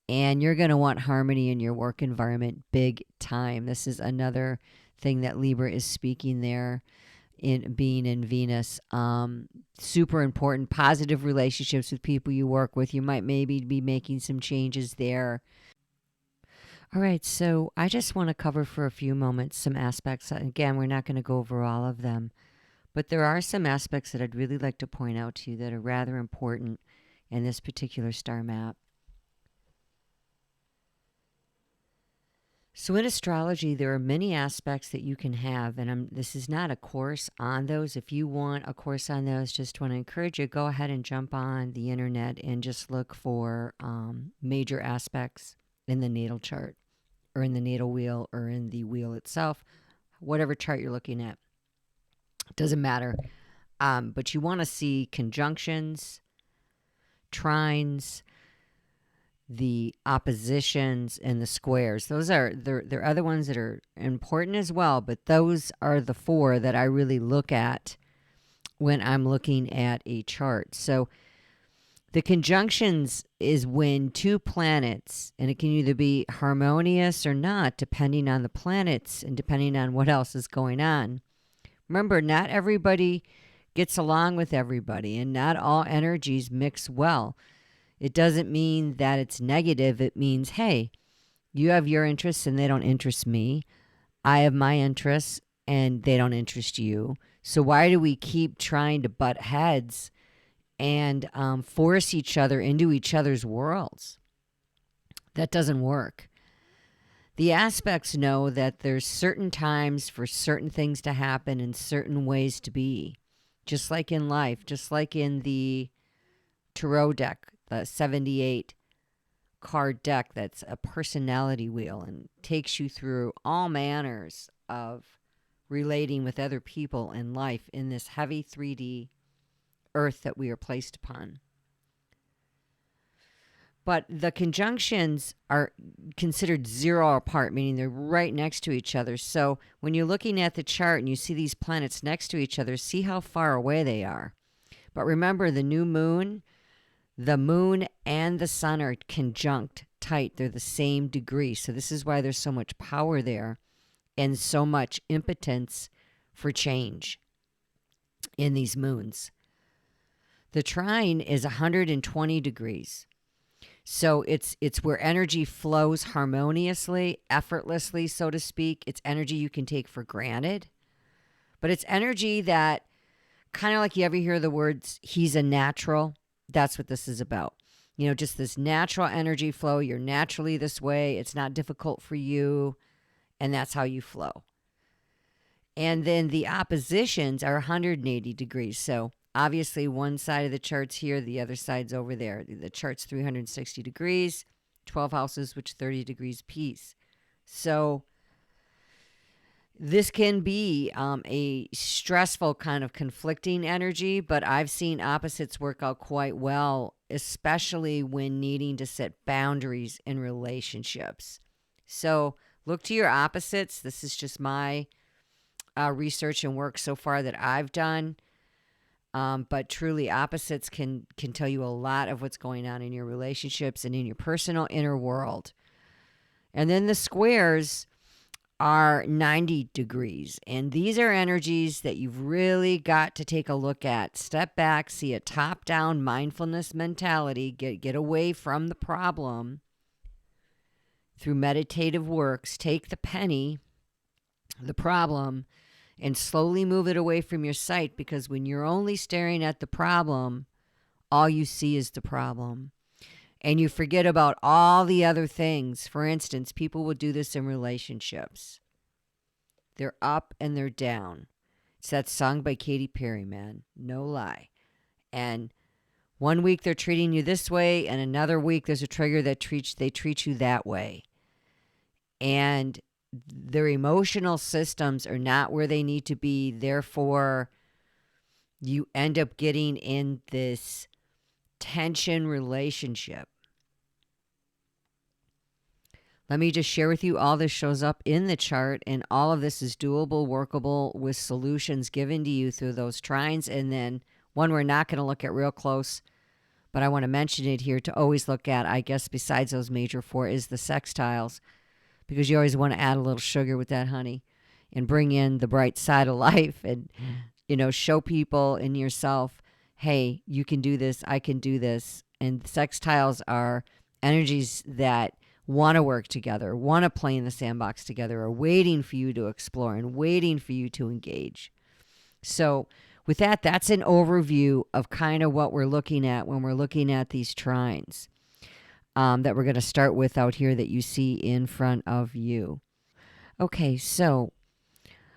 And you're going to want harmony in your work environment big time. This is another thing that Libra is speaking there in being in Venus. Super important. Positive relationships with people you work with. You might maybe be making some changes there. All right, so I just want to cover for a few moments some aspects. Again, we're not going to go over all of them. But there are some aspects that I'd really like to point out to you that are rather important in this particular star map. So in astrology, there are many aspects that you can have, and this is not a course on those. If you want a course on those, just want to encourage you, go ahead and jump on the internet and just look for major aspects in the natal chart, or in the natal wheel, or in the wheel itself, whatever chart you're looking at. Doesn't matter. But you want to see conjunctions, trines, the oppositions, and the squares. Those are, there are other ones that are important as well, but those are the four that I really look at when I'm looking at a chart. So the conjunctions is when two planets, and it can either be harmonious or not, depending on the planets and depending on what else is going on. Remember, not everybody gets along with everybody, and not all energies mix well. It doesn't mean that it's negative. It means, hey, you have your interests and they don't interest me. I have my interests and they don't interest you. So why do we keep trying to butt heads and force each other into each other's worlds? That doesn't work. The aspects know that there's certain times for certain things to happen and certain ways to be. Just like in life, just like in the tarot deck, the 78 card deck that's a personality wheel and takes you through all manners of relating with other people in life in this heavy 3D earth that we are placed upon. But the conjunctions are considered zero apart, meaning they're right next to each other. So when you're looking at the chart and you see these planets next to each other, see how far away they are. But remember, the moon and the sun are conjunct tight. They're the same degree. So this is why there's so much power there and so much impotence for change in these moons. The trine is 120 degrees. So it's where energy flows harmoniously, effortlessly, so to speak. It's energy you can take for granted. But it's energy that, kind of like you ever hear the words, he's a natural. That's what this is about. You know, just this natural energy flow. You're naturally this way. It's not difficult for you. And that's how you flow. And then the oppositions are 180 degrees. So obviously one side of the chart's here, the other side's over there. The chart's 360 degrees, 12 houses, which 30 degrees apiece. So this can be a stressful kind of conflicting energy, but I've seen opposites work out quite well, especially when needing to set boundaries in relationships. So look to your opposites. This is just my research and work so far that I've done. But truly, opposites can tell you a lot of what's going on in your relationships and in your personal inner world. And then the squares are 90 degrees. And these are energies that you've really got to take a look at. Step back, see a top-down mindfulness mentality, get away from the problem through meditative works. Take the penny, the problem, and slowly move it away from your sight, because when you're only staring at the problem, all you see is the problem. And you forget about all the other things. For instance, people will do this in relationships. They're up and they're down. It's that song by Katy Perry, man. No lie. And one week they're treating you this way, and another week there's a trigger that they treat you that way. And their emotional systems are not where they need to be. Therefore, you end up getting in this tension relationship. Let me just share with you, all this shows up in the chart, and all of this is doable, workable, with solutions given to you through those trines. And then one we're not going to look at real close, but I want to mention it here to always look at, I guess, besides those major four, is the sextiles, because you always want to add a little sugar with that honey and bring in the bright side of life and, show people and yourself, hey, you can do this, I can do this. And sextiles are energies that want to work together, want to play in the sandbox together, are waiting for you to explore and waiting for you to engage. So with that, that's an overview of kind of what we're looking at when we're looking at these trines. That we're going to start with out here that you see in front of you. Okay, so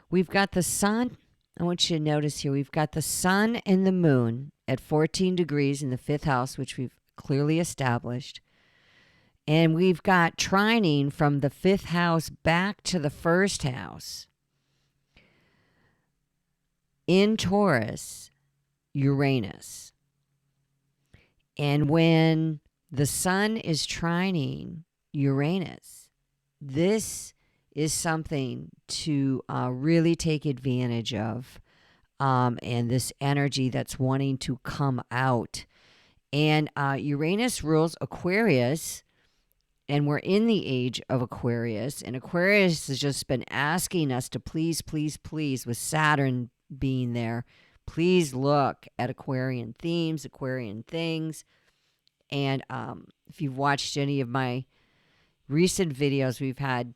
we've got the sun. I want you to notice here, we've got the sun and the moon at 14 degrees in the 5th house, which we've clearly established. And we've got trining from the 5th house back to the 1st house. In Taurus, Uranus. And when the sun is trining Uranus, this is something to really take advantage of, and this energy that's wanting to come out. And Uranus rules Aquarius, and we're in the age of Aquarius, and Aquarius has just been asking us to please, please, please, with Saturn being there, please look at Aquarian themes, Aquarian things. And if you've watched any of my recent videos, we've had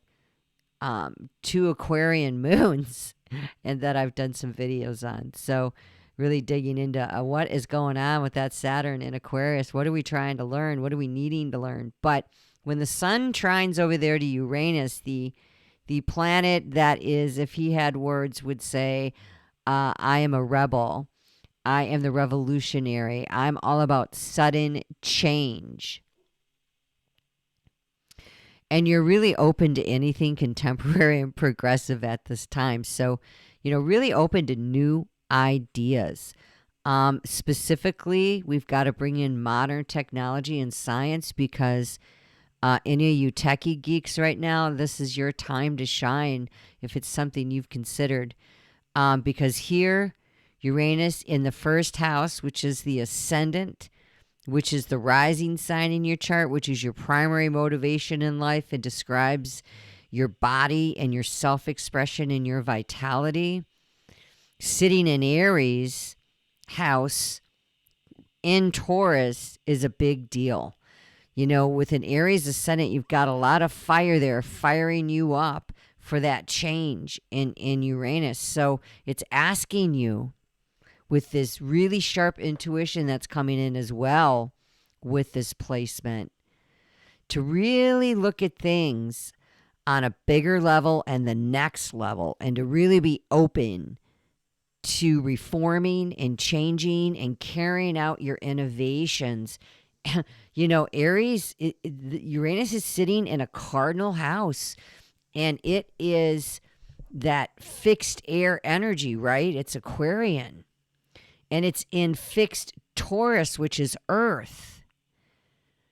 two Aquarian moons and that I've done some videos on. So, really digging into what is going on with that Saturn in Aquarius. What are we trying to learn? What are we needing to learn? But when the sun trines over there to Uranus, the planet that is, if he had words, would say, I am a rebel. I am the revolutionary. I'm all about sudden change. And you're really open to anything contemporary and progressive at this time. So, really open to new ideas. Specifically, we've got to bring in modern technology and science because any of you techie geeks right now, this is your time to shine if it's something you've considered. Because here, Uranus in the first house, which is the ascendant, which is the rising sign in your chart, which is your primary motivation in life and describes your body and your self-expression and your vitality. Sitting in Aries house in Taurus is a big deal. With an Aries ascendant, you've got a lot of fire there firing you up for that change in Uranus. So it's asking you with this really sharp intuition that's coming in as well with this placement to really look at things on a bigger level and the next level, and to really be open to reforming and changing and carrying out your innovations. Aries, Uranus is sitting in a cardinal house, and it is that fixed air energy, right? It's Aquarian. And it's in fixed Taurus, which is earth.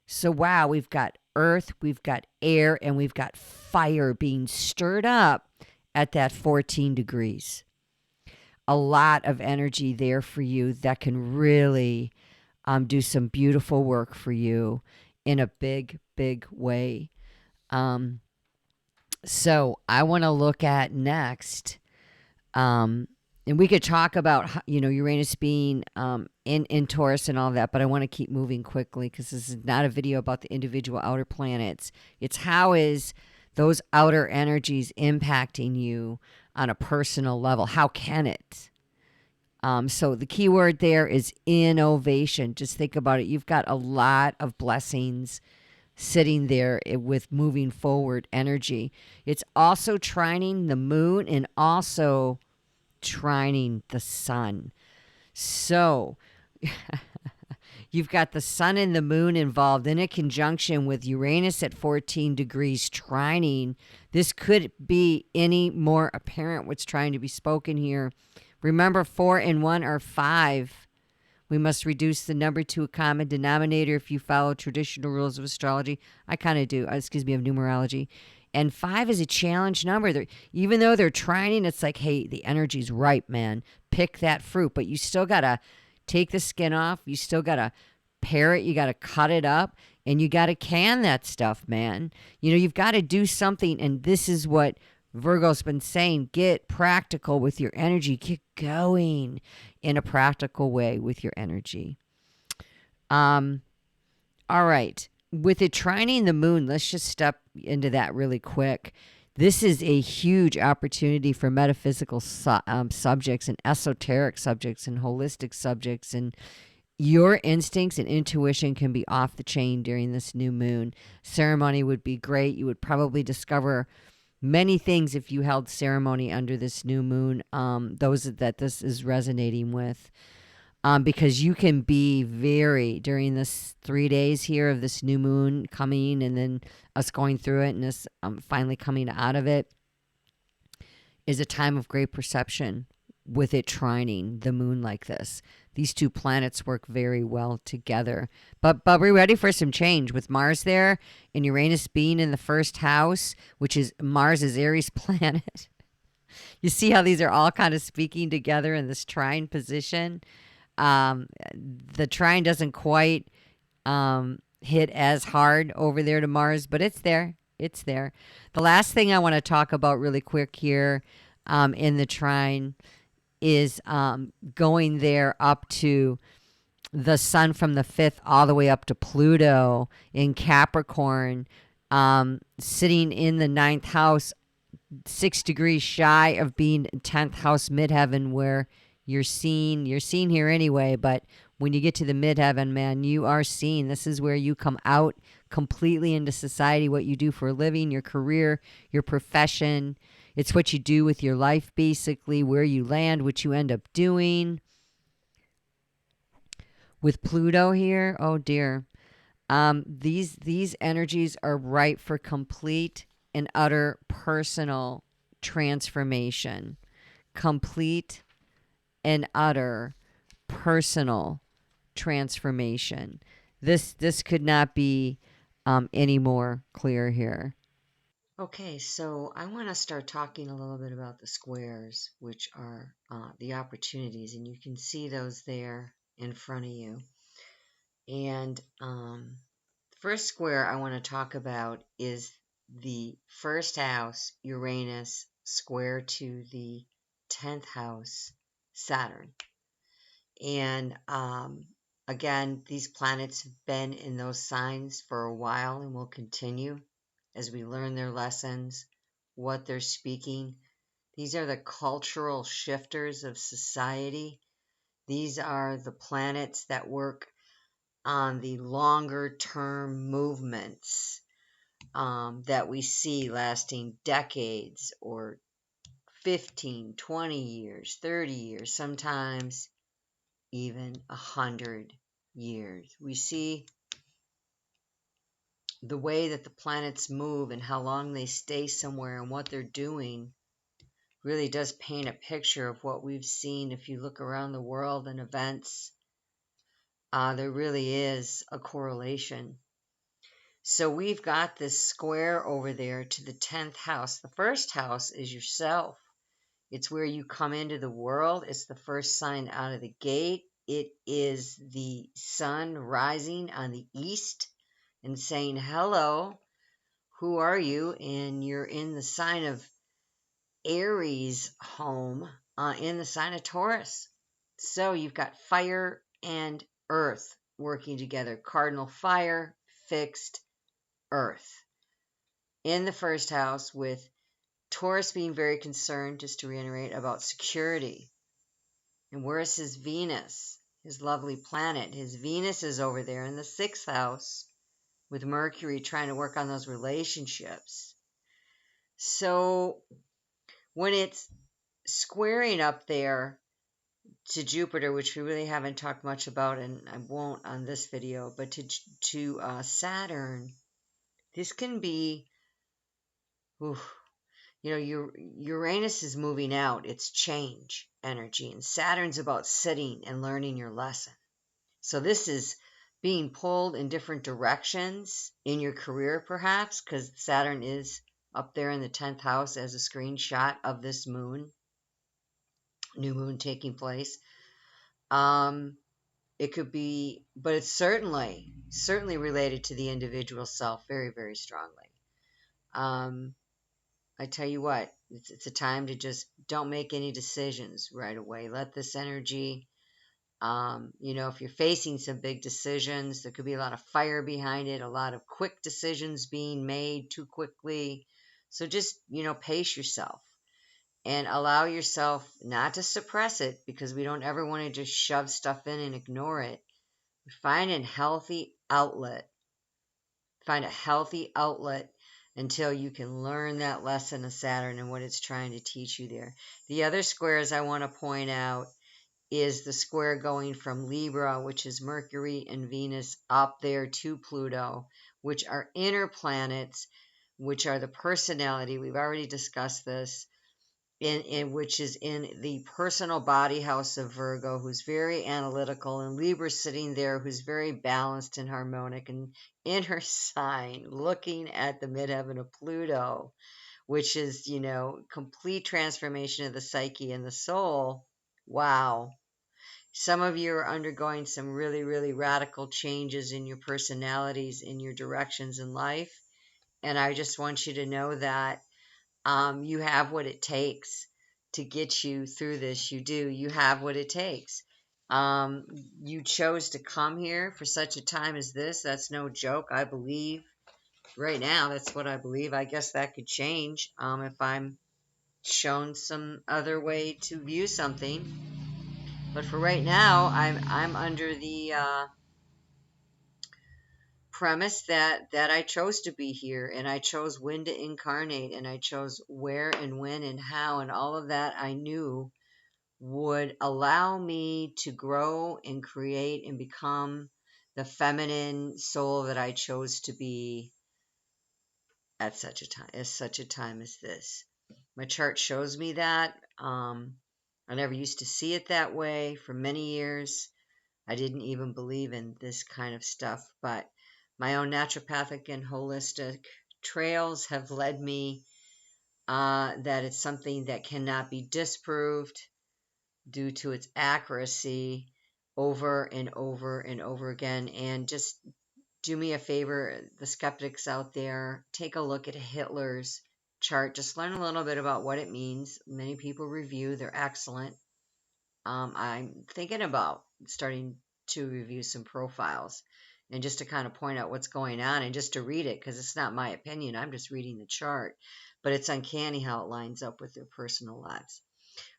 So, wow, we've got earth, we've got air, and we've got fire being stirred up at that 14 degrees. A lot of energy there for you that can really do some beautiful work for you in a big, big way. So I want to look at next, and we could talk about, Uranus being in Taurus and all that, but I want to keep moving quickly because this is not a video about the individual outer planets. It's how is those outer energies impacting you on a personal level? How can it? So the key word there is innovation. Just think about it. You've got a lot of blessings sitting there with moving forward energy. It's also trining the moon and also trining the sun. So you've got the sun and the moon involved in a conjunction with Uranus at 14 degrees trining. This could be any more apparent what's trying to be spoken here. Remember, 4 and 1 are 5. We must reduce the number to a common denominator if you follow traditional rules of astrology. I kind of do, of numerology. And 5 is a challenge number. Even though they're trining, it's like, hey, the energy's ripe, man. Pick that fruit. But you still got to take the skin off. You still got to pare it. You got to cut it up. And you got to can that stuff, man. You've got to do something. And this is what Virgo's been saying. Get practical with your energy. Get going in a practical way with your energy. All right. With it trining the moon, let's just step into that really quick. This is a huge opportunity for metaphysical subjects and esoteric subjects and holistic subjects. And your instincts and intuition can be off the chain during this new moon. Ceremony would be great. You would probably discover many things if you held ceremony under this new moon, those that this is resonating with. Because you can be during this 3 days here of this new moon coming and then us going through it and us finally coming out of it, is a time of great perception with it trining the moon like this. These two planets work very well together. But we're ready for some change with Mars there and Uranus being in the first house, which is Mars' Aries planet. You see how these are all kind of speaking together in this trine position? The trine doesn't quite hit as hard over there to Mars, but it's there. It's there. The last thing I want to talk about really quick here in the trine is going there up to the sun from the fifth all the way up to Pluto in Capricorn, sitting in the ninth house, 6 degrees shy of being 10th house midheaven, where you're seen here anyway, but when you get to the midheaven, man, you are seen. This is where you come out completely into society, what you do for a living, your career, your profession. It's what you do with your life, basically, where you land, what you end up doing. With Pluto here, oh dear. These energies are ripe for complete and utter personal transformation. Complete and utter personal transformation. This could not be any more clear here. Okay, so I want to start talking a little bit about the squares, which are the opportunities, and you can see those there in front of you. And the first square I want to talk about is the first house, Uranus, square to the 10th house, Saturn. And again, these planets have been in those signs for a while and will continue as we learn their lessons, what they're speaking. These are the cultural shifters of society. These are the planets that work on the longer term movements that we see lasting decades or 15, 20 years, 30 years, sometimes even 100 years. We see the way that the planets move and how long they stay somewhere and what they're doing really does paint a picture of what we've seen. If you look around the world and events, there really is a correlation. So we've got this square over there to the 10th house. The first house is yourself. It's where you come into the world. It's the first sign out of the gate. It is the sun rising on the east and saying, hello, who are you? And you're in the sign of Aries home, in the sign of Taurus. So you've got fire and earth working together. Cardinal fire, fixed earth. In the first house, with Taurus being very concerned, just to reiterate, about security. And where's his Venus, his lovely planet? His Venus is over there in the 6th house with Mercury trying to work on those relationships. So when it's squaring up there to Jupiter, which we really haven't talked much about, and I won't on this video, but to Saturn, this can be, oof, Uranus is moving out. It's change energy, and Saturn's about sitting and learning your lesson. So this is being pulled in different directions in your career, perhaps, because Saturn is up there in the 10th house as a screenshot of this moon, new moon taking place. It could be, but it's certainly related to the individual self very, very strongly. I tell you what, it's a time to just don't make any decisions right away. Let this energy, if you're facing some big decisions, there could be a lot of fire behind it, a lot of quick decisions being made too quickly. So just, pace yourself and allow yourself not to suppress it, because we don't ever want to just shove stuff in and ignore it. Find a healthy outlet. Find a healthy outlet until you can learn that lesson of Saturn and what it's trying to teach you there. The other squares I want to point out is the square going from Libra, which is Mercury and Venus, up there to Pluto, which are inner planets, which are the personality. We've already discussed this. Which is in the personal body house of Virgo, who's very analytical, and Libra sitting there, who's very balanced and harmonic, and in her sign, looking at the midheaven of Pluto, which is, complete transformation of the psyche and the soul. Wow. Some of you are undergoing some really, really radical changes in your personalities, in your directions in life. And I just want you to know that you have what it takes to get you through this. You do. You have what it takes. Um, you chose to come here for such a time as this. That's no joke. I believe right now that's what I believe. I guess that could change if I'm shown some other way to view something. But for right now, I'm under the premise that I chose to be here, and I chose when to incarnate, and I chose where and when and how, and all of that I knew would allow me to grow and create and become the feminine soul that I chose to be at such a time as this. My chart shows me that. I never used to see it that way for many years. I didn't even believe in this kind of stuff, but my own naturopathic and holistic trails have led me that it's something that cannot be disproved due to its accuracy over and over and over again. And just do me a favor, the skeptics out there, take a look at Hitler's chart. Just learn a little bit about what it means. Many people review, they're excellent. I'm thinking about starting to review some profiles and just to kind of point out what's going on and just to read it because it's not my opinion. I'm just reading the chart, but it's uncanny how it lines up with their personal lives.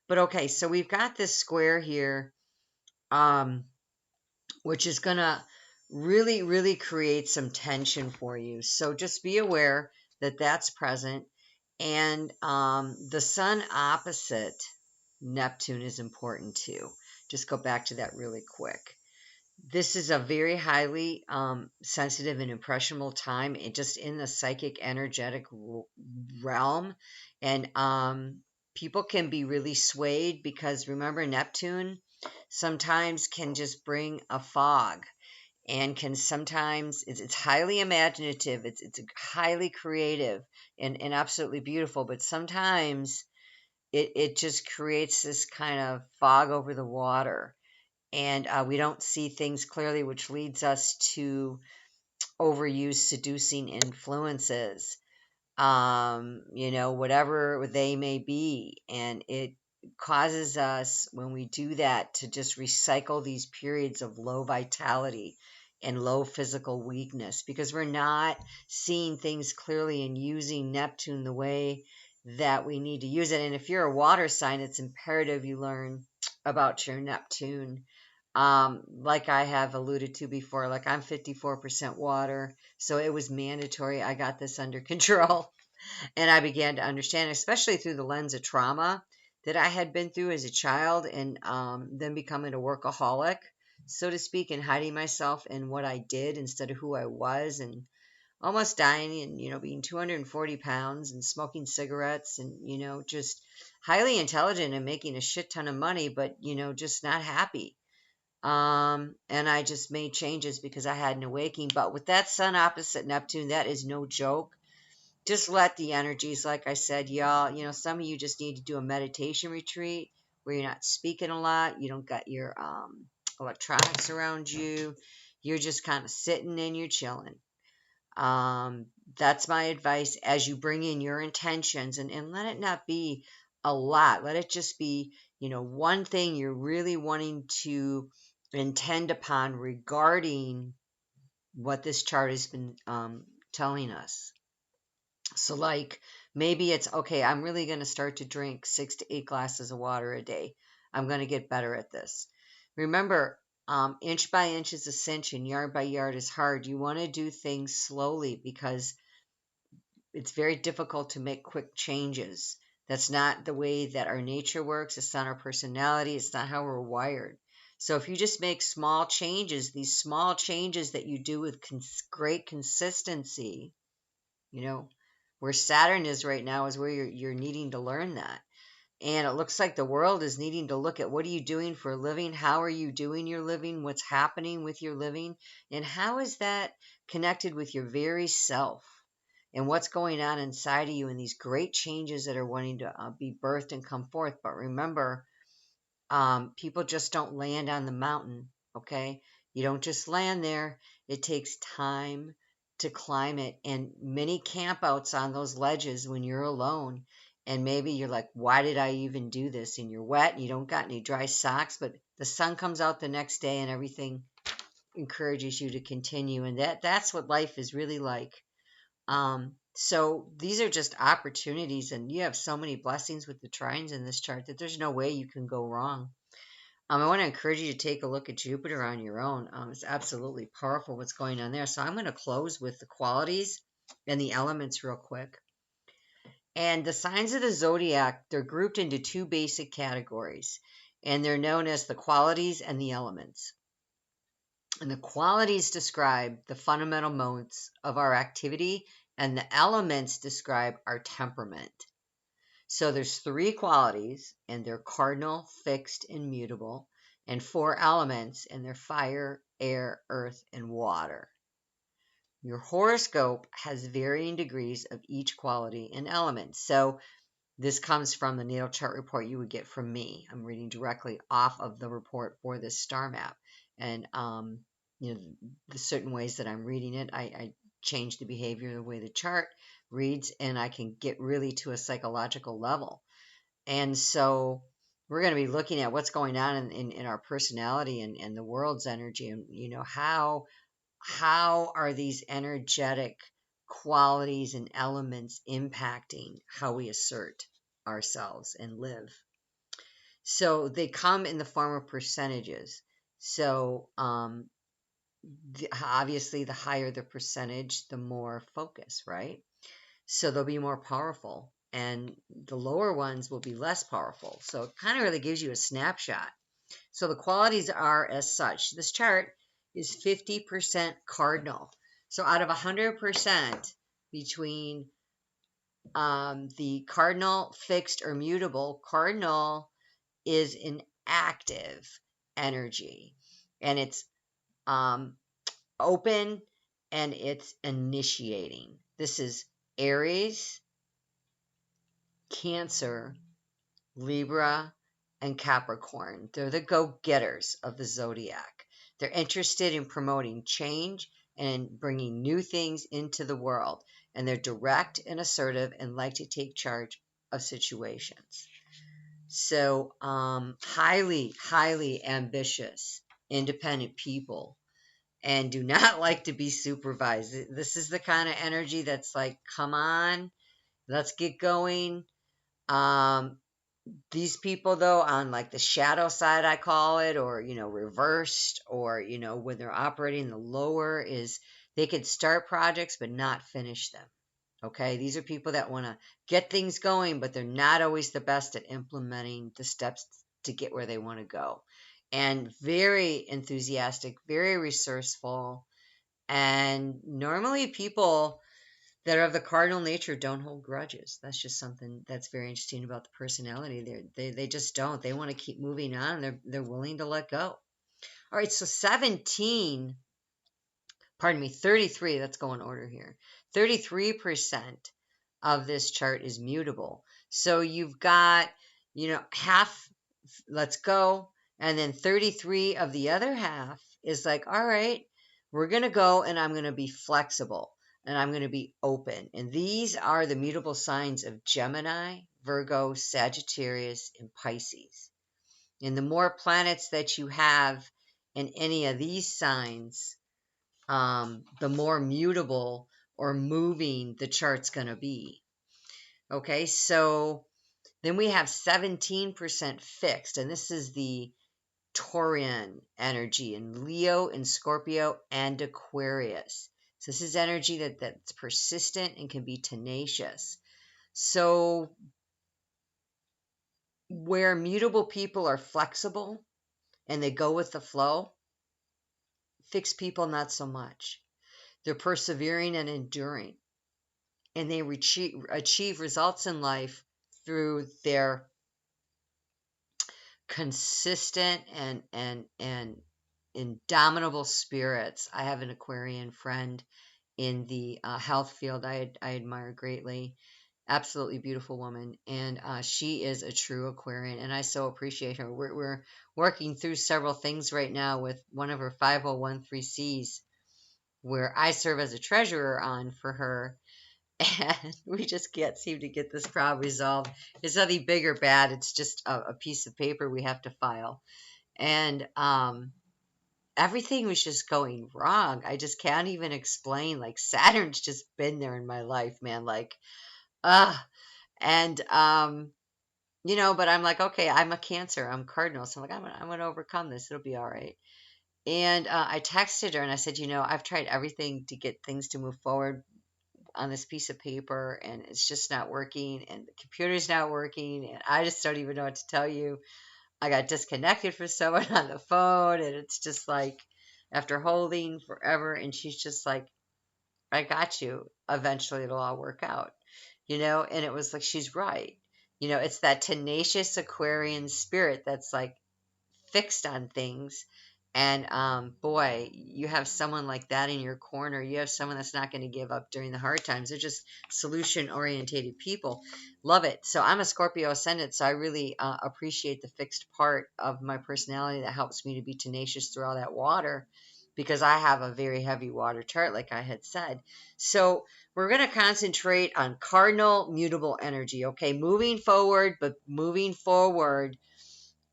But okay, so we've got this square here, um, which is going to really, really create some tension for you. So just be aware that that's present. And the sun opposite Neptune is important too. Just go back to that really quick. This is a very highly sensitive and impressionable time, just in the psychic energetic realm. And people can be really swayed because remember, Neptune sometimes can just bring a fog and can sometimes it's highly imaginative, it's highly creative and absolutely beautiful, but sometimes it just creates this kind of fog over the water, and we don't see things clearly, which leads us to overuse seducing influences, whatever they may be. And it causes us, when we do that, to just recycle these periods of low vitality and low physical weakness because we're not seeing things clearly and using Neptune the way that we need to use it. And if you're a water sign, it's imperative you learn about your Neptune. Like I have alluded to before, like I'm 54% water, so it was mandatory. I got this under control. And I began to understand, especially through the lens of trauma that I had been through as a child, and then becoming a workaholic, so to speak, and hiding myself in what I did instead of who I was, and almost dying, and being 240 pounds and smoking cigarettes, and just highly intelligent and making a shit ton of money, but just not happy. And I just made changes because I had an awakening. But with that sun opposite Neptune, that is no joke. Just let the energies, like I said, y'all, some of you just need to do a meditation retreat where you're not speaking a lot, you don't got your electronics around you, you're just kind of sitting and you're chilling. That's my advice as you bring in your intentions, and let it not be a lot. Let it just be, one thing you're really wanting to intend upon regarding what this chart has been telling us. So, like, maybe it's okay, I'm really going to start to drink 6 to 8 glasses of water a day. I'm going to get better at this. Remember, inch by inch is a cinch and yard by yard is hard. You want to do things slowly because it's very difficult to make quick changes. That's not the way that our nature works. It's not our personality. It's not how we're wired. So if you just make small changes, these small changes that you do with great consistency, you know, where Saturn is right now is where you're needing to learn that. And it looks like the world is needing to look at what are you doing for a living? How are you doing your living? What's happening with your living? And how is that connected with your very self? And what's going on inside of you and these great changes that are wanting to be birthed and come forth. But remember, people just don't land on the mountain, okay? You don't just land there. It takes time to climb it, and many campouts on those ledges when you're alone, And maybe you're like, why did I even do this? And you're wet and you don't got any dry socks, but the sun comes out the next day and everything encourages you to continue. And that's what life is really like. So these are just opportunities, and you have so many blessings with the trines in this chart that there's no way you can go wrong. I want to encourage you to take a look at Jupiter on your own. It's absolutely powerful what's going on there. So I'm going to close with the qualities and the elements real quick. And the signs of the zodiac, they're grouped into two basic categories, and they're known as the qualities and the elements. And the qualities describe the fundamental modes of our activity, and the elements describe our temperament. So there's three qualities, and they're cardinal, fixed, and mutable, and four elements, and they're fire, air, earth, and water. Your horoscope has varying degrees of each quality and element. So this comes from the natal chart report you would get from me. I'm reading directly off of the report for this star map. And, the certain ways that I'm reading it, I change the behavior, the way the chart reads, and I can get really to a psychological level. And so we're going to be looking at what's going on in our personality and the world's energy, and, how are these energetic qualities and elements impacting how we assert ourselves and live. So they come in the form of percentages. So obviously, the higher the percentage, the more focus, right? So they'll be more powerful, and the lower ones will be less powerful. So it kind of really gives you a snapshot. So the qualities are as such. This chart is 50% cardinal. So out of 100% between the cardinal, fixed, or mutable, cardinal is an active energy, and it's open, and it's initiating. This is Aries, Cancer, Libra, and Capricorn. They're the go-getters of the zodiac. They're interested in promoting change and bringing new things into the world. And they're direct and assertive and like to take charge of situations. So, highly, highly ambitious, independent people, and do not like to be supervised. This is the kind of energy that's like, come on, let's get going. These people, though, on like the shadow side, I call it, or reversed, or when they're operating the lower, is they could start projects but not finish them. Okay, these are people that want to get things going, but they're not always the best at implementing the steps to get where they want to go. And very enthusiastic, very resourceful, and normally people that are of the cardinal nature don't hold grudges. That's just something that's very interesting about the personality. They just don't. They want to keep moving on. They're willing to let go. All right, so 33, let's go in order here. 33% of this chart is mutable. So you've got, half, let's go, and then 33 of the other half is like, all right, we're going to go, and I'm going to be flexible, and I'm going to be open. And these are the mutable signs of Gemini, Virgo, Sagittarius, and Pisces. And the more planets that you have in any of these signs, the more mutable or moving the chart's going to be. Okay, so then we have 17% fixed, and this is the Taurian energy in Leo, in Scorpio, and Aquarius. So this is energy that's persistent and can be tenacious. So where mutable people are flexible and they go with the flow, fixed people not so much. They're persevering and enduring, and they achieve results in life through their consistent and indomitable spirits. I have an Aquarian friend in the health field I admire greatly. Absolutely beautiful woman, and she is a true Aquarian, and I so appreciate her. We're working through several things right now with one of her 5013Cs, where I serve as a treasurer on for her, and we just can't seem to get this problem resolved. It's nothing big or bad. It's just a piece of paper we have to file, and everything was just going wrong. I just can't even explain. Like Saturn's just been there in my life, man. Like, ah, and but I'm like, okay, I'm a Cancer, I'm Cardinal, so I'm like, I'm gonna overcome this. It'll be all right. And I texted her and I said, I've tried everything to get things to move forward on this piece of paper, and it's just not working, and the computer's not working, and I just don't even know what to tell you. I got disconnected from someone on the phone, and it's just like after holding forever, and she's just like, I got you. Eventually, it'll all work out, and it was like, she's right. It's that tenacious Aquarian spirit that's like fixed on things. And boy, you have someone like that in your corner. You have someone that's not going to give up during the hard times. They're just solution orientated people. Love it. So I'm a Scorpio ascendant, so I really appreciate the fixed part of my personality that helps me to be tenacious through all that water, because I have a very heavy water chart, like I had said. So we're going to concentrate on cardinal mutable energy. Okay, moving forward, but moving forward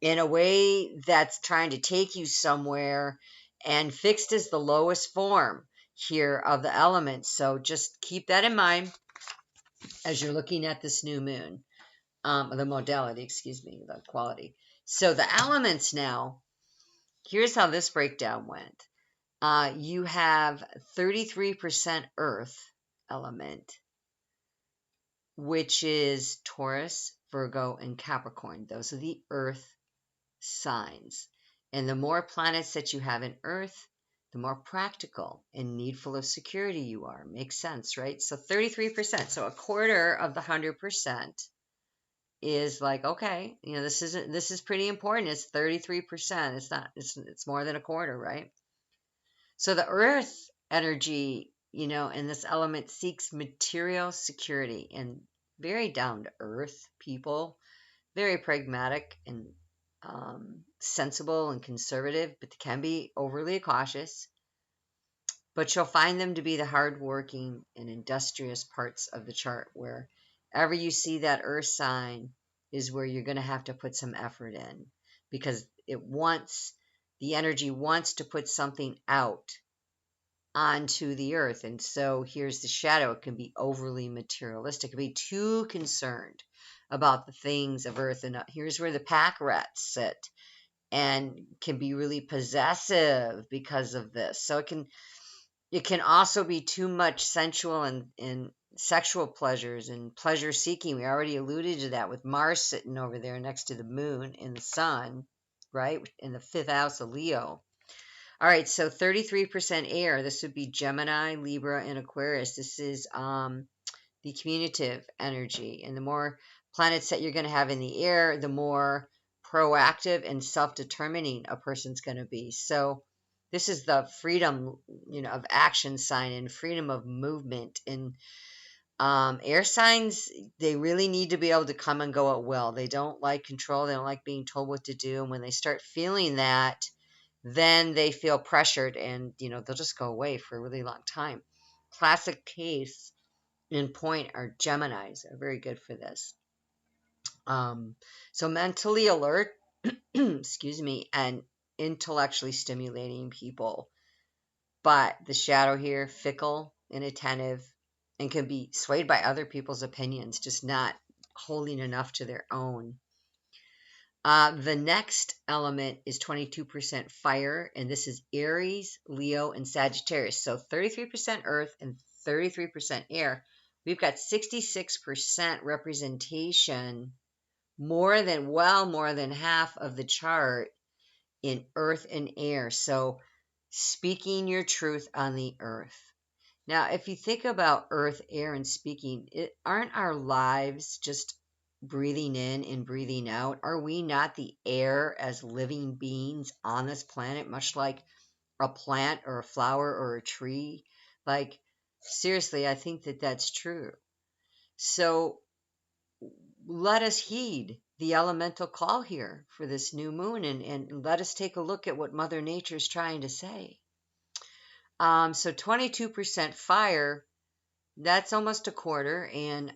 in a way that's trying to take you somewhere, and fixed is the lowest form here of the elements. So just keep that in mind as you're looking at this new moon, the modality, excuse me, the quality. So the elements now, here's how this breakdown went. You have 33% earth element, which is Taurus, Virgo, and Capricorn. Those are the earth signs. And the more planets that you have in Earth, the more practical and needful of security you are. Makes sense, right? So 33%. So a quarter of the 100% is like, okay, this is pretty important. It's 33%. It's not, it's more than a quarter, right? So the earth energy, and this element seeks material security, and very down to earth people, very pragmatic and sensible and conservative, but can be overly cautious. But you'll find them to be the hardworking and industrious parts of the chart. Wherever you see that earth sign is where you're going to have to put some effort in, because the energy wants to put something out onto the earth. And so here's the shadow. It can be overly materialistic. It can be too concerned about the things of earth. And here's where the pack rats sit, and can be really possessive because of this. So it can also be too much sensual and sexual pleasures and pleasure seeking. We already alluded to that with Mars sitting over there next to the moon and the sun, right? In the fifth house of Leo. All right, so 33% air. This would be Gemini, Libra, and Aquarius. This is the communicative energy. And the more planets that you're going to have in the air, the more proactive and self-determining a person's going to be. So this is the freedom, of action sign and freedom of movement. And air signs, they really need to be able to come and go at will. They don't like control. They don't like being told what to do. And when they start feeling that, then they feel pressured, and they'll just go away for a really long time. Classic case in point are Geminis. Are very good for this. So mentally alert, excuse me, and intellectually stimulating people. But the shadow here, fickle, inattentive, and can be swayed by other people's opinions, just not holding enough to their own. The next element is 22% fire, and this is Aries, Leo, and Sagittarius. So 33% earth and 33% air. We've got 66% representation, more than half of the chart in earth and air. So speaking your truth on the earth. Now, if you think about earth, air, and speaking, aren't our lives just breathing in and breathing out? Are we not the air as living beings on this planet, much like a plant or a flower or a tree? Like, seriously, I think that that's true. So let us heed the elemental call here for this new moon, and let us take a look at what Mother Nature is trying to say. So 22% fire. That's almost a quarter, and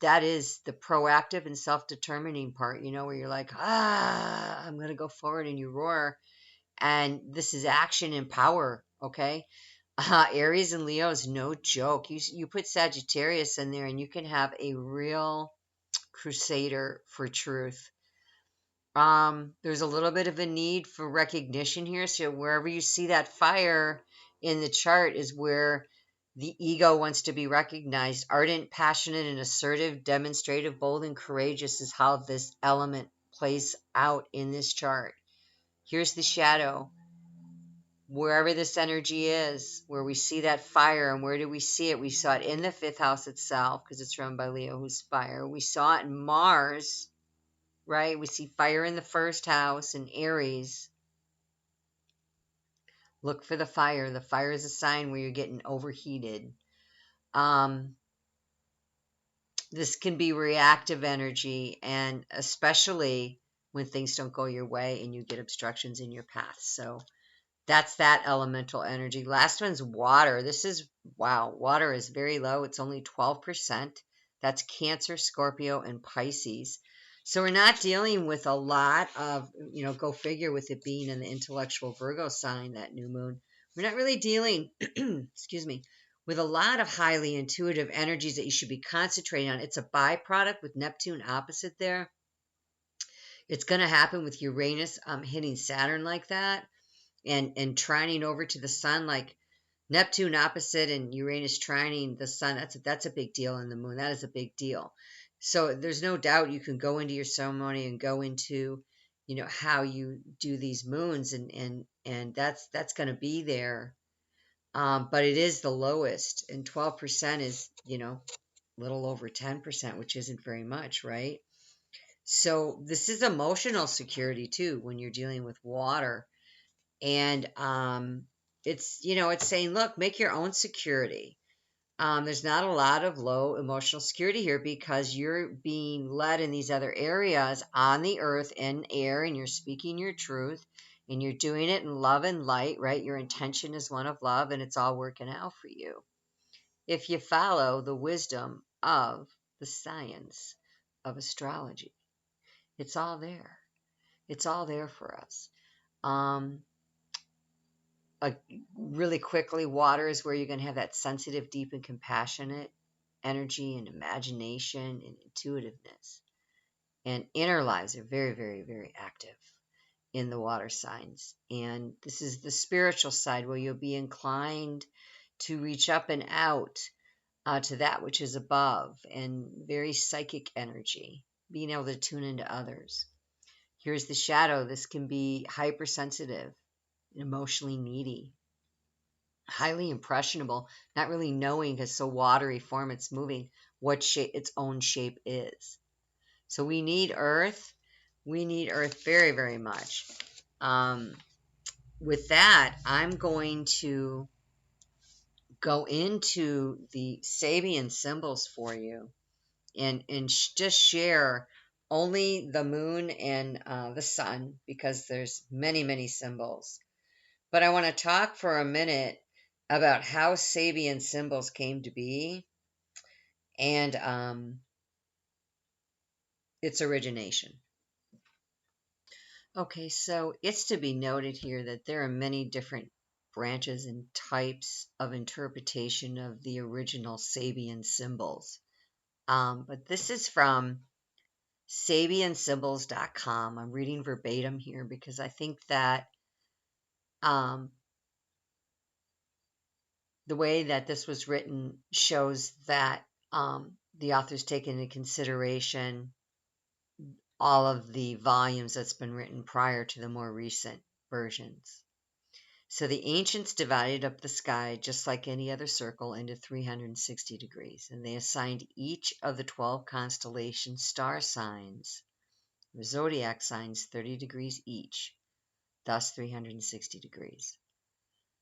that is the proactive and self-determining part, where you're like, I'm going to go forward, and you roar. And this is action and power, okay? Aries and Leo is no joke. You put Sagittarius in there, and you can have a real crusader for truth. There's a little bit of a need for recognition here. So wherever you see that fire in the chart is where the ego wants to be recognized. Ardent, passionate, and assertive, demonstrative, bold, and courageous is how this element plays out in this chart. Here's the shadow. Wherever this energy is, where we see that fire, and where do we see it? We saw it in the fifth house itself, because it's run by Leo, who's fire. We saw it in Mars, right? We see fire in the first house in Aries. Look for the fire. The fire is a sign where you're getting overheated. Um, this can be reactive energy, and especially when things don't go your way and you get obstructions in your path. So that's that elemental energy. Last one's water. This is, wow, water is very low. It's only 12%. That's Cancer, Scorpio, and Pisces. So we're not dealing with a lot of, go figure, with it being in the intellectual Virgo sign, that new moon. We're not really dealing, excuse me, with a lot of highly intuitive energies that you should be concentrating on. It's a byproduct with Neptune opposite there. It's going to happen with Uranus hitting Saturn like that, and trining over to the sun, like Neptune opposite and Uranus trining the sun. That's a big deal in the moon. That is a big deal. So there's no doubt you can go into your ceremony and go into, how you do these moons, and that's going to be there. But it is the lowest, and 12% is, a little over 10%, which isn't very much, right? So this is emotional security too when you're dealing with water. And it's saying, look, make your own security. There's not a lot of low emotional security here, because you're being led in these other areas on the earth and air, and you're speaking your truth, and you're doing it in love and light, right? Your intention is one of love, and it's all working out for you if you follow the wisdom of the science of astrology. It's all there. It's all there for us. Um, uh, really quickly, water is where you're going to have that sensitive, deep, and compassionate energy and imagination and intuitiveness. And inner lives are very, very, very active in the water signs. And this is the spiritual side, where you'll be inclined to reach up and out to that which is above, and very psychic energy, being able to tune into others. Here's the shadow. This can be hypersensitive, emotionally needy, highly impressionable, not really knowing, because so watery form it's moving, what shape its own shape is. So we need earth. We need earth very, very much. Um, with that, I'm going to go into the Sabian symbols for you, and just share only the moon and the sun, because there's many, many symbols. But I want to talk for a minute about how Sabian symbols came to be, and its origination. Okay, so it's to be noted here that there are many different branches and types of interpretation of the original Sabian symbols. But this is from SabianSymbols.com. I'm reading verbatim here because I think that um, the way that this was written shows that the author's taken into consideration all of the volumes that's been written prior to the more recent versions. So the ancients divided up the sky just like any other circle into 360 degrees, and they assigned each of the 12 constellation star signs, the zodiac signs, 30 degrees each, thus 360 degrees.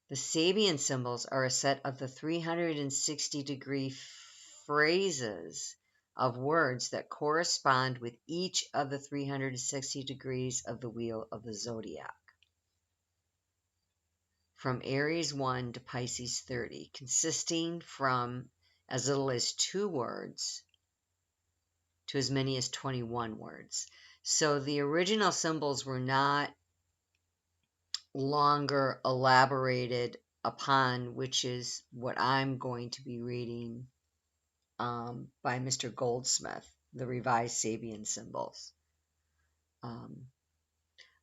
The Sabian symbols are a set of the 360-degree phrases of words that correspond with each of the 360 degrees of the wheel of the zodiac, from Aries 1 to Pisces 30, consisting from as little as 2 words to as many as 21 words. So the original symbols were not longer elaborated upon, which is what I'm going to be reading by Mr. Goldsmith, the Revised Sabian Symbols.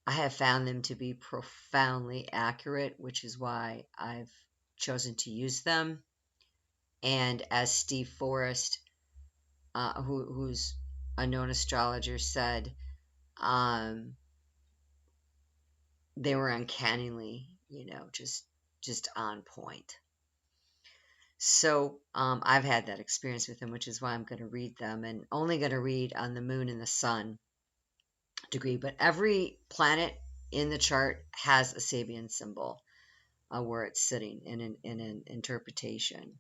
I have found them to be profoundly accurate, which is why I've chosen to use them. And as Steve Forrest, who's a known astrologer, said, they were uncannily, just on point. So I've had that experience with them, which is why I'm going to read them, and only going to read on the moon and the sun degree. But every planet in the chart has a Sabian symbol where it's sitting in an interpretation.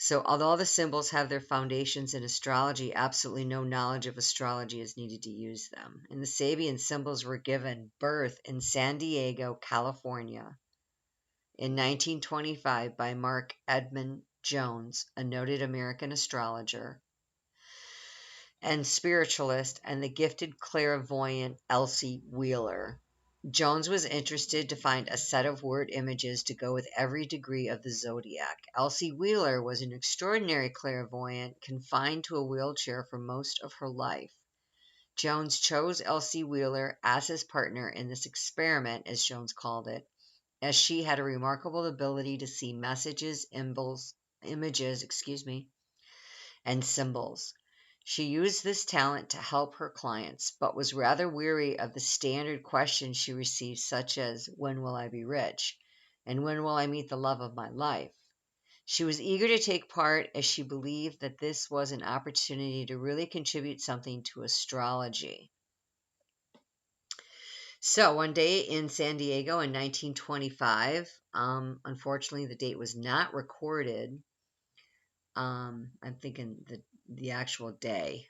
So although the symbols have their foundations in astrology, absolutely no knowledge of astrology is needed to use them. And the Sabian symbols were given birth in San Diego, California, in 1925 by Mark Edmund Jones, a noted American astrologer and spiritualist, and the gifted clairvoyant Elsie Wheeler. Jones was interested to find a set of word images to go with every degree of the zodiac. Elsie Wheeler was an extraordinary clairvoyant, confined to a wheelchair for most of her life. Jones chose Elsie Wheeler as his partner in this experiment, as Jones called it, as she had a remarkable ability to see messages, images, and symbols. She used this talent to help her clients, but was rather weary of the standard questions she received, such as, "When will I be rich?" and "When will I meet the love of my life?" She was eager to take part, as she believed that this was an opportunity to really contribute something to astrology. So one day in San Diego in 1925, unfortunately the date was not recorded. I'm thinking the actual day.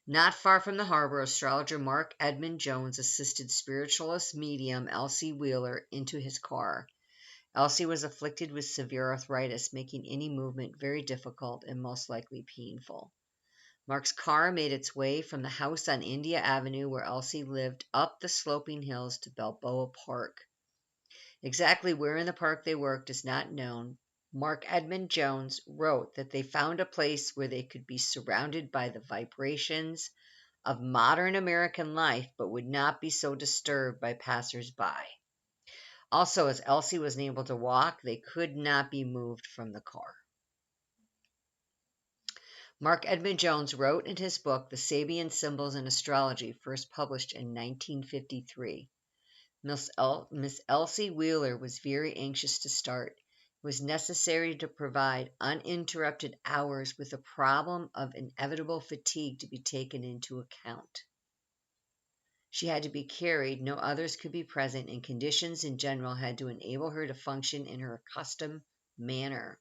Not far from the harbor, astrologer Mark Edmund Jones assisted spiritualist medium Elsie Wheeler into his car. Elsie was afflicted with severe arthritis, making any movement very difficult and most likely painful. Mark's car made its way from the house on India Avenue where Elsie lived up the sloping hills to Balboa Park. Exactly where in the park they worked is not known. Mark Edmund Jones wrote that they found a place where they could be surrounded by the vibrations of modern American life, but would not be so disturbed by passers-by. Also, as Elsie was unable to walk, they could not be moved from the car. Mark Edmund Jones wrote in his book, The Sabian Symbols in Astrology, first published in 1953. Miss Elsie Wheeler was very anxious to start. It was necessary to provide uninterrupted hours with the problem of inevitable fatigue to be taken into account. She had to be carried, no others could be present, and conditions in general had to enable her to function in her accustomed manner.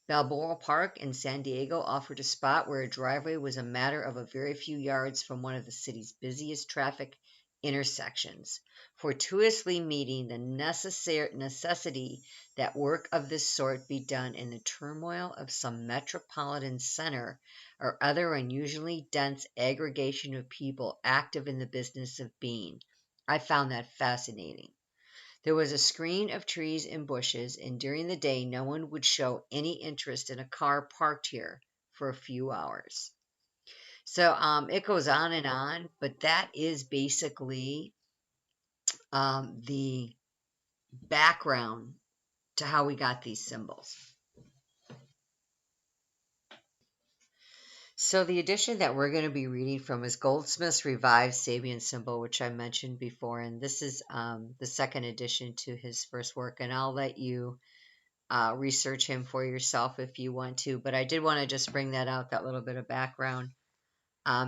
Balboa Park in San Diego offered a spot where a driveway was a matter of a very few yards from one of the city's busiest traffic intersections, fortuitously meeting the necessity that work of this sort be done in the turmoil of some metropolitan center or other unusually dense aggregation of people active in the business of being. I found that fascinating. There was a screen of trees and bushes, and during the day no one would show any interest in a car parked here for a few hours. So it goes on, but that is basically the background to how we got these symbols. So the edition that we're going to be reading from is Goldsmith's Revised Sabian Symbol, which I mentioned before, and this is the second edition to his first work, and I'll let you research him for yourself if you want to, but I did want to just bring that out, that little bit of background.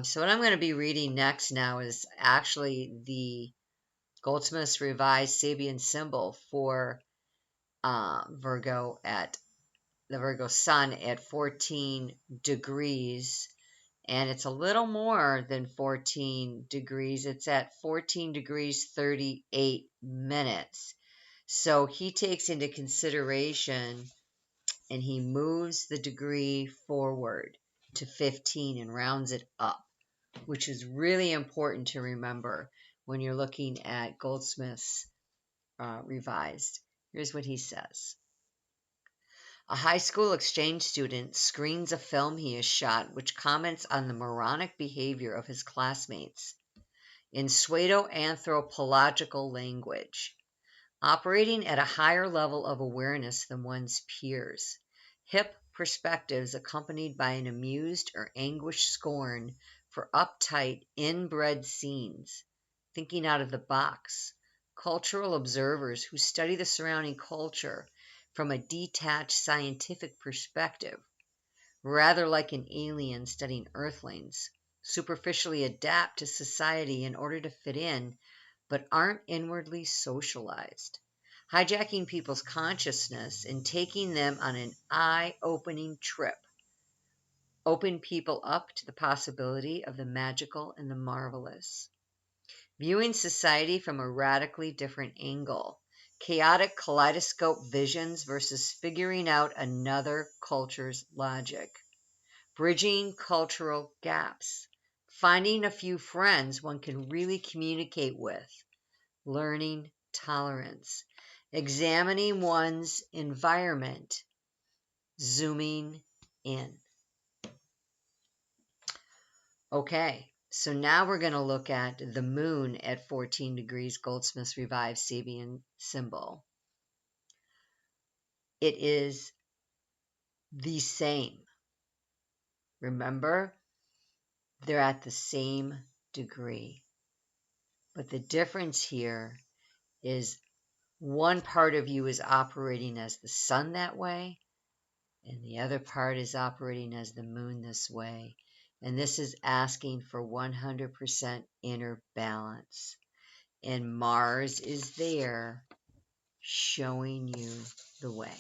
So what I'm going to be reading next now is actually the Goldsmith's Revised Sabian Symbol for Virgo at the Virgo Sun at 14 degrees, and it's a little more than 14 degrees. It's at 14 degrees 38 minutes. So he takes into consideration and he moves the degree forward to 15 and rounds it up, which is really important to remember when you're looking at Goldsmith's Revised. Here's what he says. A high school exchange student screens a film he has shot which comments on the moronic behavior of his classmates in pseudo-anthropological language, operating at a higher level of awareness than one's peers. Hip perspectives accompanied by an amused or anguished scorn for uptight, inbred scenes, thinking out of the box, cultural observers who study the surrounding culture from a detached scientific perspective, rather like an alien studying earthlings, superficially adapt to society in order to fit in, but aren't inwardly socialized, hijacking people's consciousness and taking them on an eye-opening trip, open people up to the possibility of the magical and the marvelous. Viewing society from a radically different angle, chaotic kaleidoscope visions versus figuring out another culture's logic, bridging cultural gaps, finding a few friends one can really communicate with, learning tolerance, examining one's environment, zooming in. Okay, so now we're going to look at the moon at 14 degrees, Goldsmith's Revised Sabian symbol. It is the same. Remember, they're at the same degree. But the difference here is one part of you is operating as the sun that way, and the other part is operating as the moon this way. And this is asking for 100% inner balance. And Mars is there showing you the way.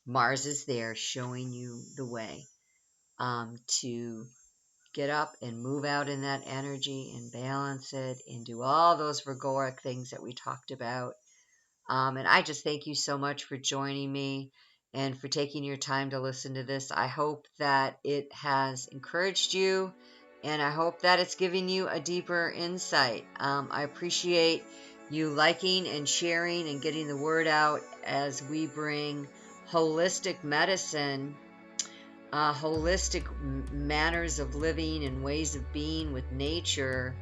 Mars is there showing you the way to get up and move out in that energy and balance it and do all those Virgoic things that we talked about. And I just thank you so much for joining me and for taking your time to listen to this. I hope that it has encouraged you, and I hope that it's giving you a deeper insight. I appreciate you liking and sharing and getting the word out as we bring holistic medicine, holistic manners of living and ways of being with nature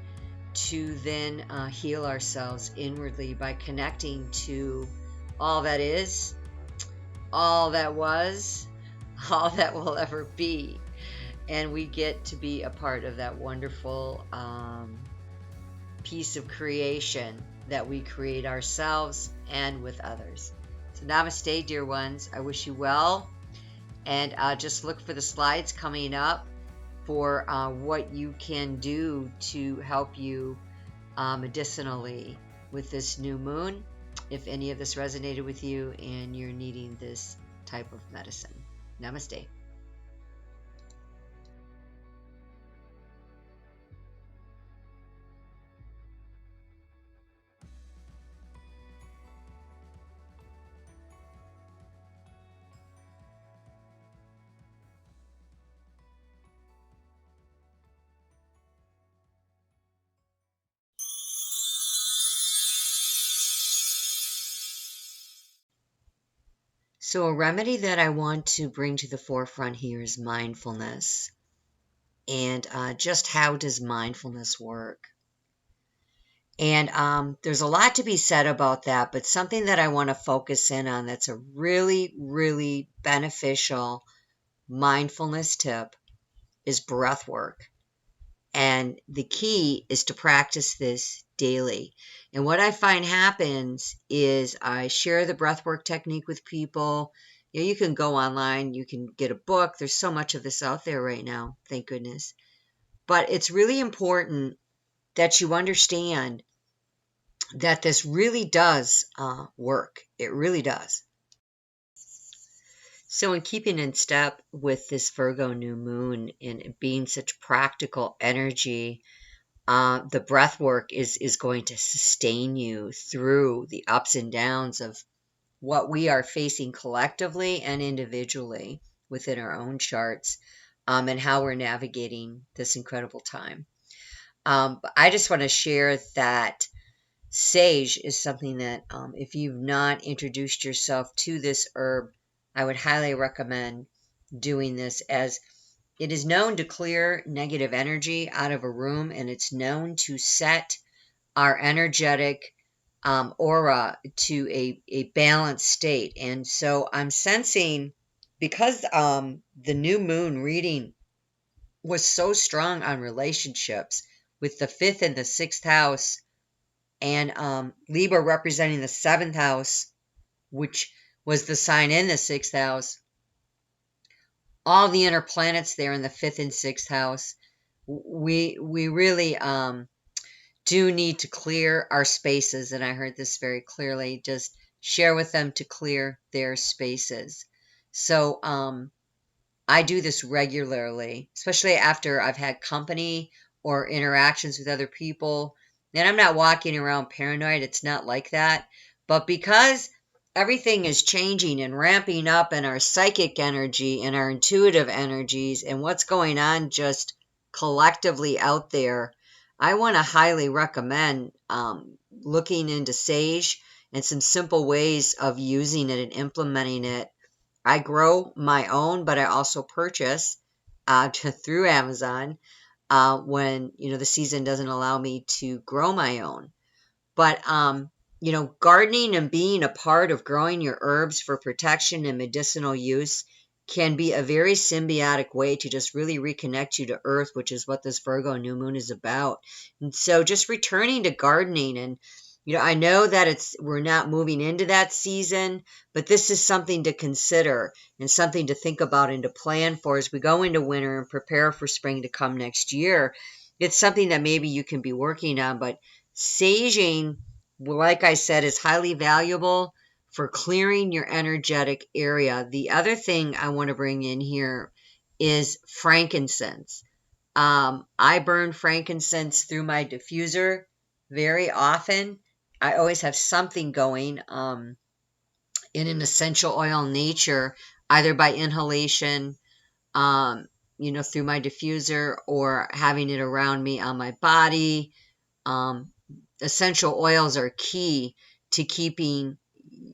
to then heal ourselves inwardly by connecting to all that is, all that was, all that will ever be. And we get to be a part of that wonderful piece of creation that we create ourselves and with others. So namaste, dear ones. I wish you well. And just look for the slides coming up for what you can do to help you medicinally with this new moon, if any of this resonated with you and you're needing this type of medicine. Namaste. So, a remedy that I want to bring to the forefront here is mindfulness. And just how does mindfulness work? And there's a lot to be said about that, but something that I want to focus in on that's a really, really beneficial mindfulness tip is breath work. And the key is to practice this daily. And what I find happens is I share the breathwork technique with people. You know, you can go online, you can get a book. There's so much of this out there right now, thank goodness. But it's really important that you understand that this really does work. It really does. So, in keeping in step with this Virgo new moon and being such practical energy, the breath work is going to sustain you through the ups and downs of what we are facing collectively and individually within our own charts, and how we're navigating this incredible time. But I just want to share that sage is something that, if you've not introduced yourself to this herb, I would highly recommend doing this, as it is known to clear negative energy out of a room, and it's known to set our energetic aura to a balanced state. And so I'm sensing, because the new moon reading was so strong on relationships with the fifth and the sixth house, and Libra representing the seventh house, which was the sign in the sixth house, all the inner planets there in the fifth and sixth house. We really do need to clear our spaces, and I heard this very clearly. Just share with them to clear their spaces. So I do this regularly, especially after I've had company or interactions with other people. And I'm not walking around paranoid, it's not like that. But because everything is changing and ramping up in our psychic energy and our intuitive energies and what's going on just collectively out there, I want to highly recommend looking into sage and some simple ways of using it and implementing it. I grow my own, but I also purchase through Amazon when the season doesn't allow me to grow my own. But gardening and being a part of growing your herbs for protection and medicinal use can be a very symbiotic way to just really reconnect you to earth, which is what this Virgo new moon is about. And so just returning to gardening, and I know that we're not moving into that season, but this is something to consider and something to think about and to plan for as we go into winter and prepare for spring to come next year. It's something that maybe you can be working on, but saging, like I said, is highly valuable for clearing your energetic area. The other thing I want to bring in here is frankincense. I burn frankincense through my diffuser very often. I always have something going in an essential oil nature, either by inhalation, um, through my diffuser, or having it around me on my body. Um, Essential oils are key to keeping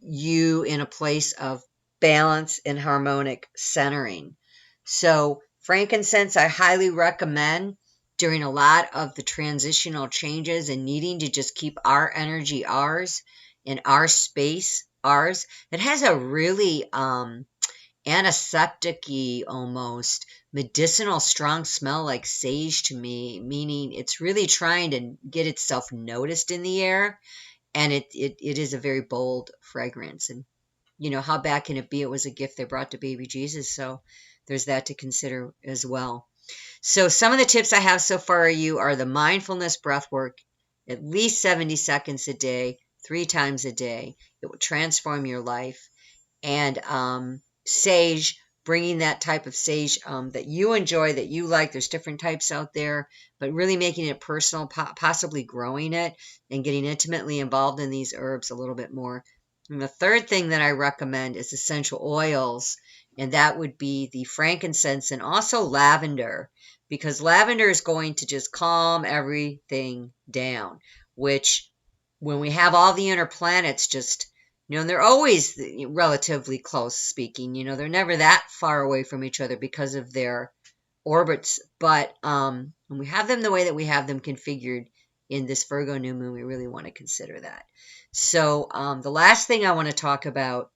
you in a place of balance and harmonic centering. So, frankincense, I highly recommend during a lot of the transitional changes and needing to just keep our energy ours and our space ours. It has a really antiseptic-y, almost medicinal strong smell like sage to me, meaning it's really trying to get itself noticed in the air, and it is a very bold fragrance. And how bad can it be? It was a gift they brought to baby Jesus, so there's that to consider as well. So some of the tips I have so far are the mindfulness breath work, at least 70 seconds a day, 3 times a day. It will transform your life. And sage, bringing that type of sage that you enjoy, that you like. There's different types out there, but really making it personal, possibly growing it and getting intimately involved in these herbs a little bit more. And the third thing that I recommend is essential oils, and that would be the frankincense and also lavender, because lavender is going to just calm everything down, which, when we have all the inner planets just, and they're always relatively close speaking, they're never that far away from each other because of their orbits. But when we have them the way that we have them configured in this Virgo new moon, we really want to consider that. So the last thing I want to talk about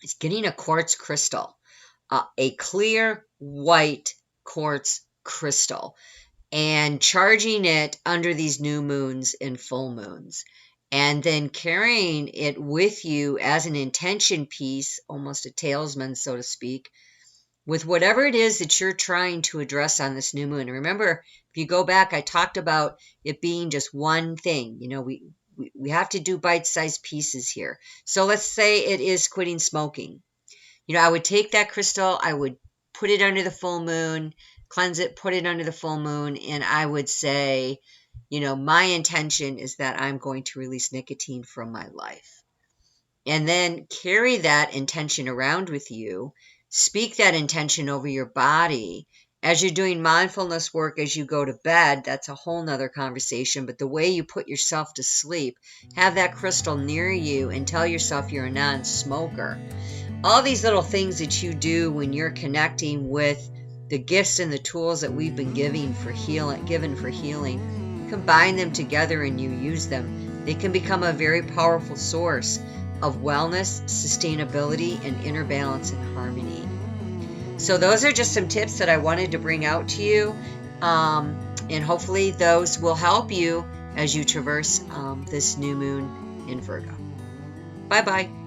is getting a quartz crystal, a clear white quartz crystal, and charging it under these new moons and full moons, and then carrying it with you as an intention piece, almost a talisman, so to speak, with whatever it is that you're trying to address on this new moon. And remember, if you go back, I talked about it being just one thing. We have to do bite-sized pieces here. So let's say it is quitting smoking. I would take that crystal, I would put it under the full moon, cleanse it, put it under the full moon, and I would say, my intention is that I'm going to release nicotine from my life. and then carry that intention around with you. Speak that intention over your body. As you're doing mindfulness work as you go to bed, that's a whole nother conversation. But the way you put yourself to sleep, have that crystal near you and tell yourself you're a non-smoker. All these little things that you do when you're connecting with the gifts and the tools that we've been given for healing, combine them together and you use them. They can become a very powerful source of wellness, sustainability, and inner balance and harmony. So those are just some tips that I wanted to bring out to you. And hopefully those will help you as you traverse this new moon in Virgo. Bye-bye.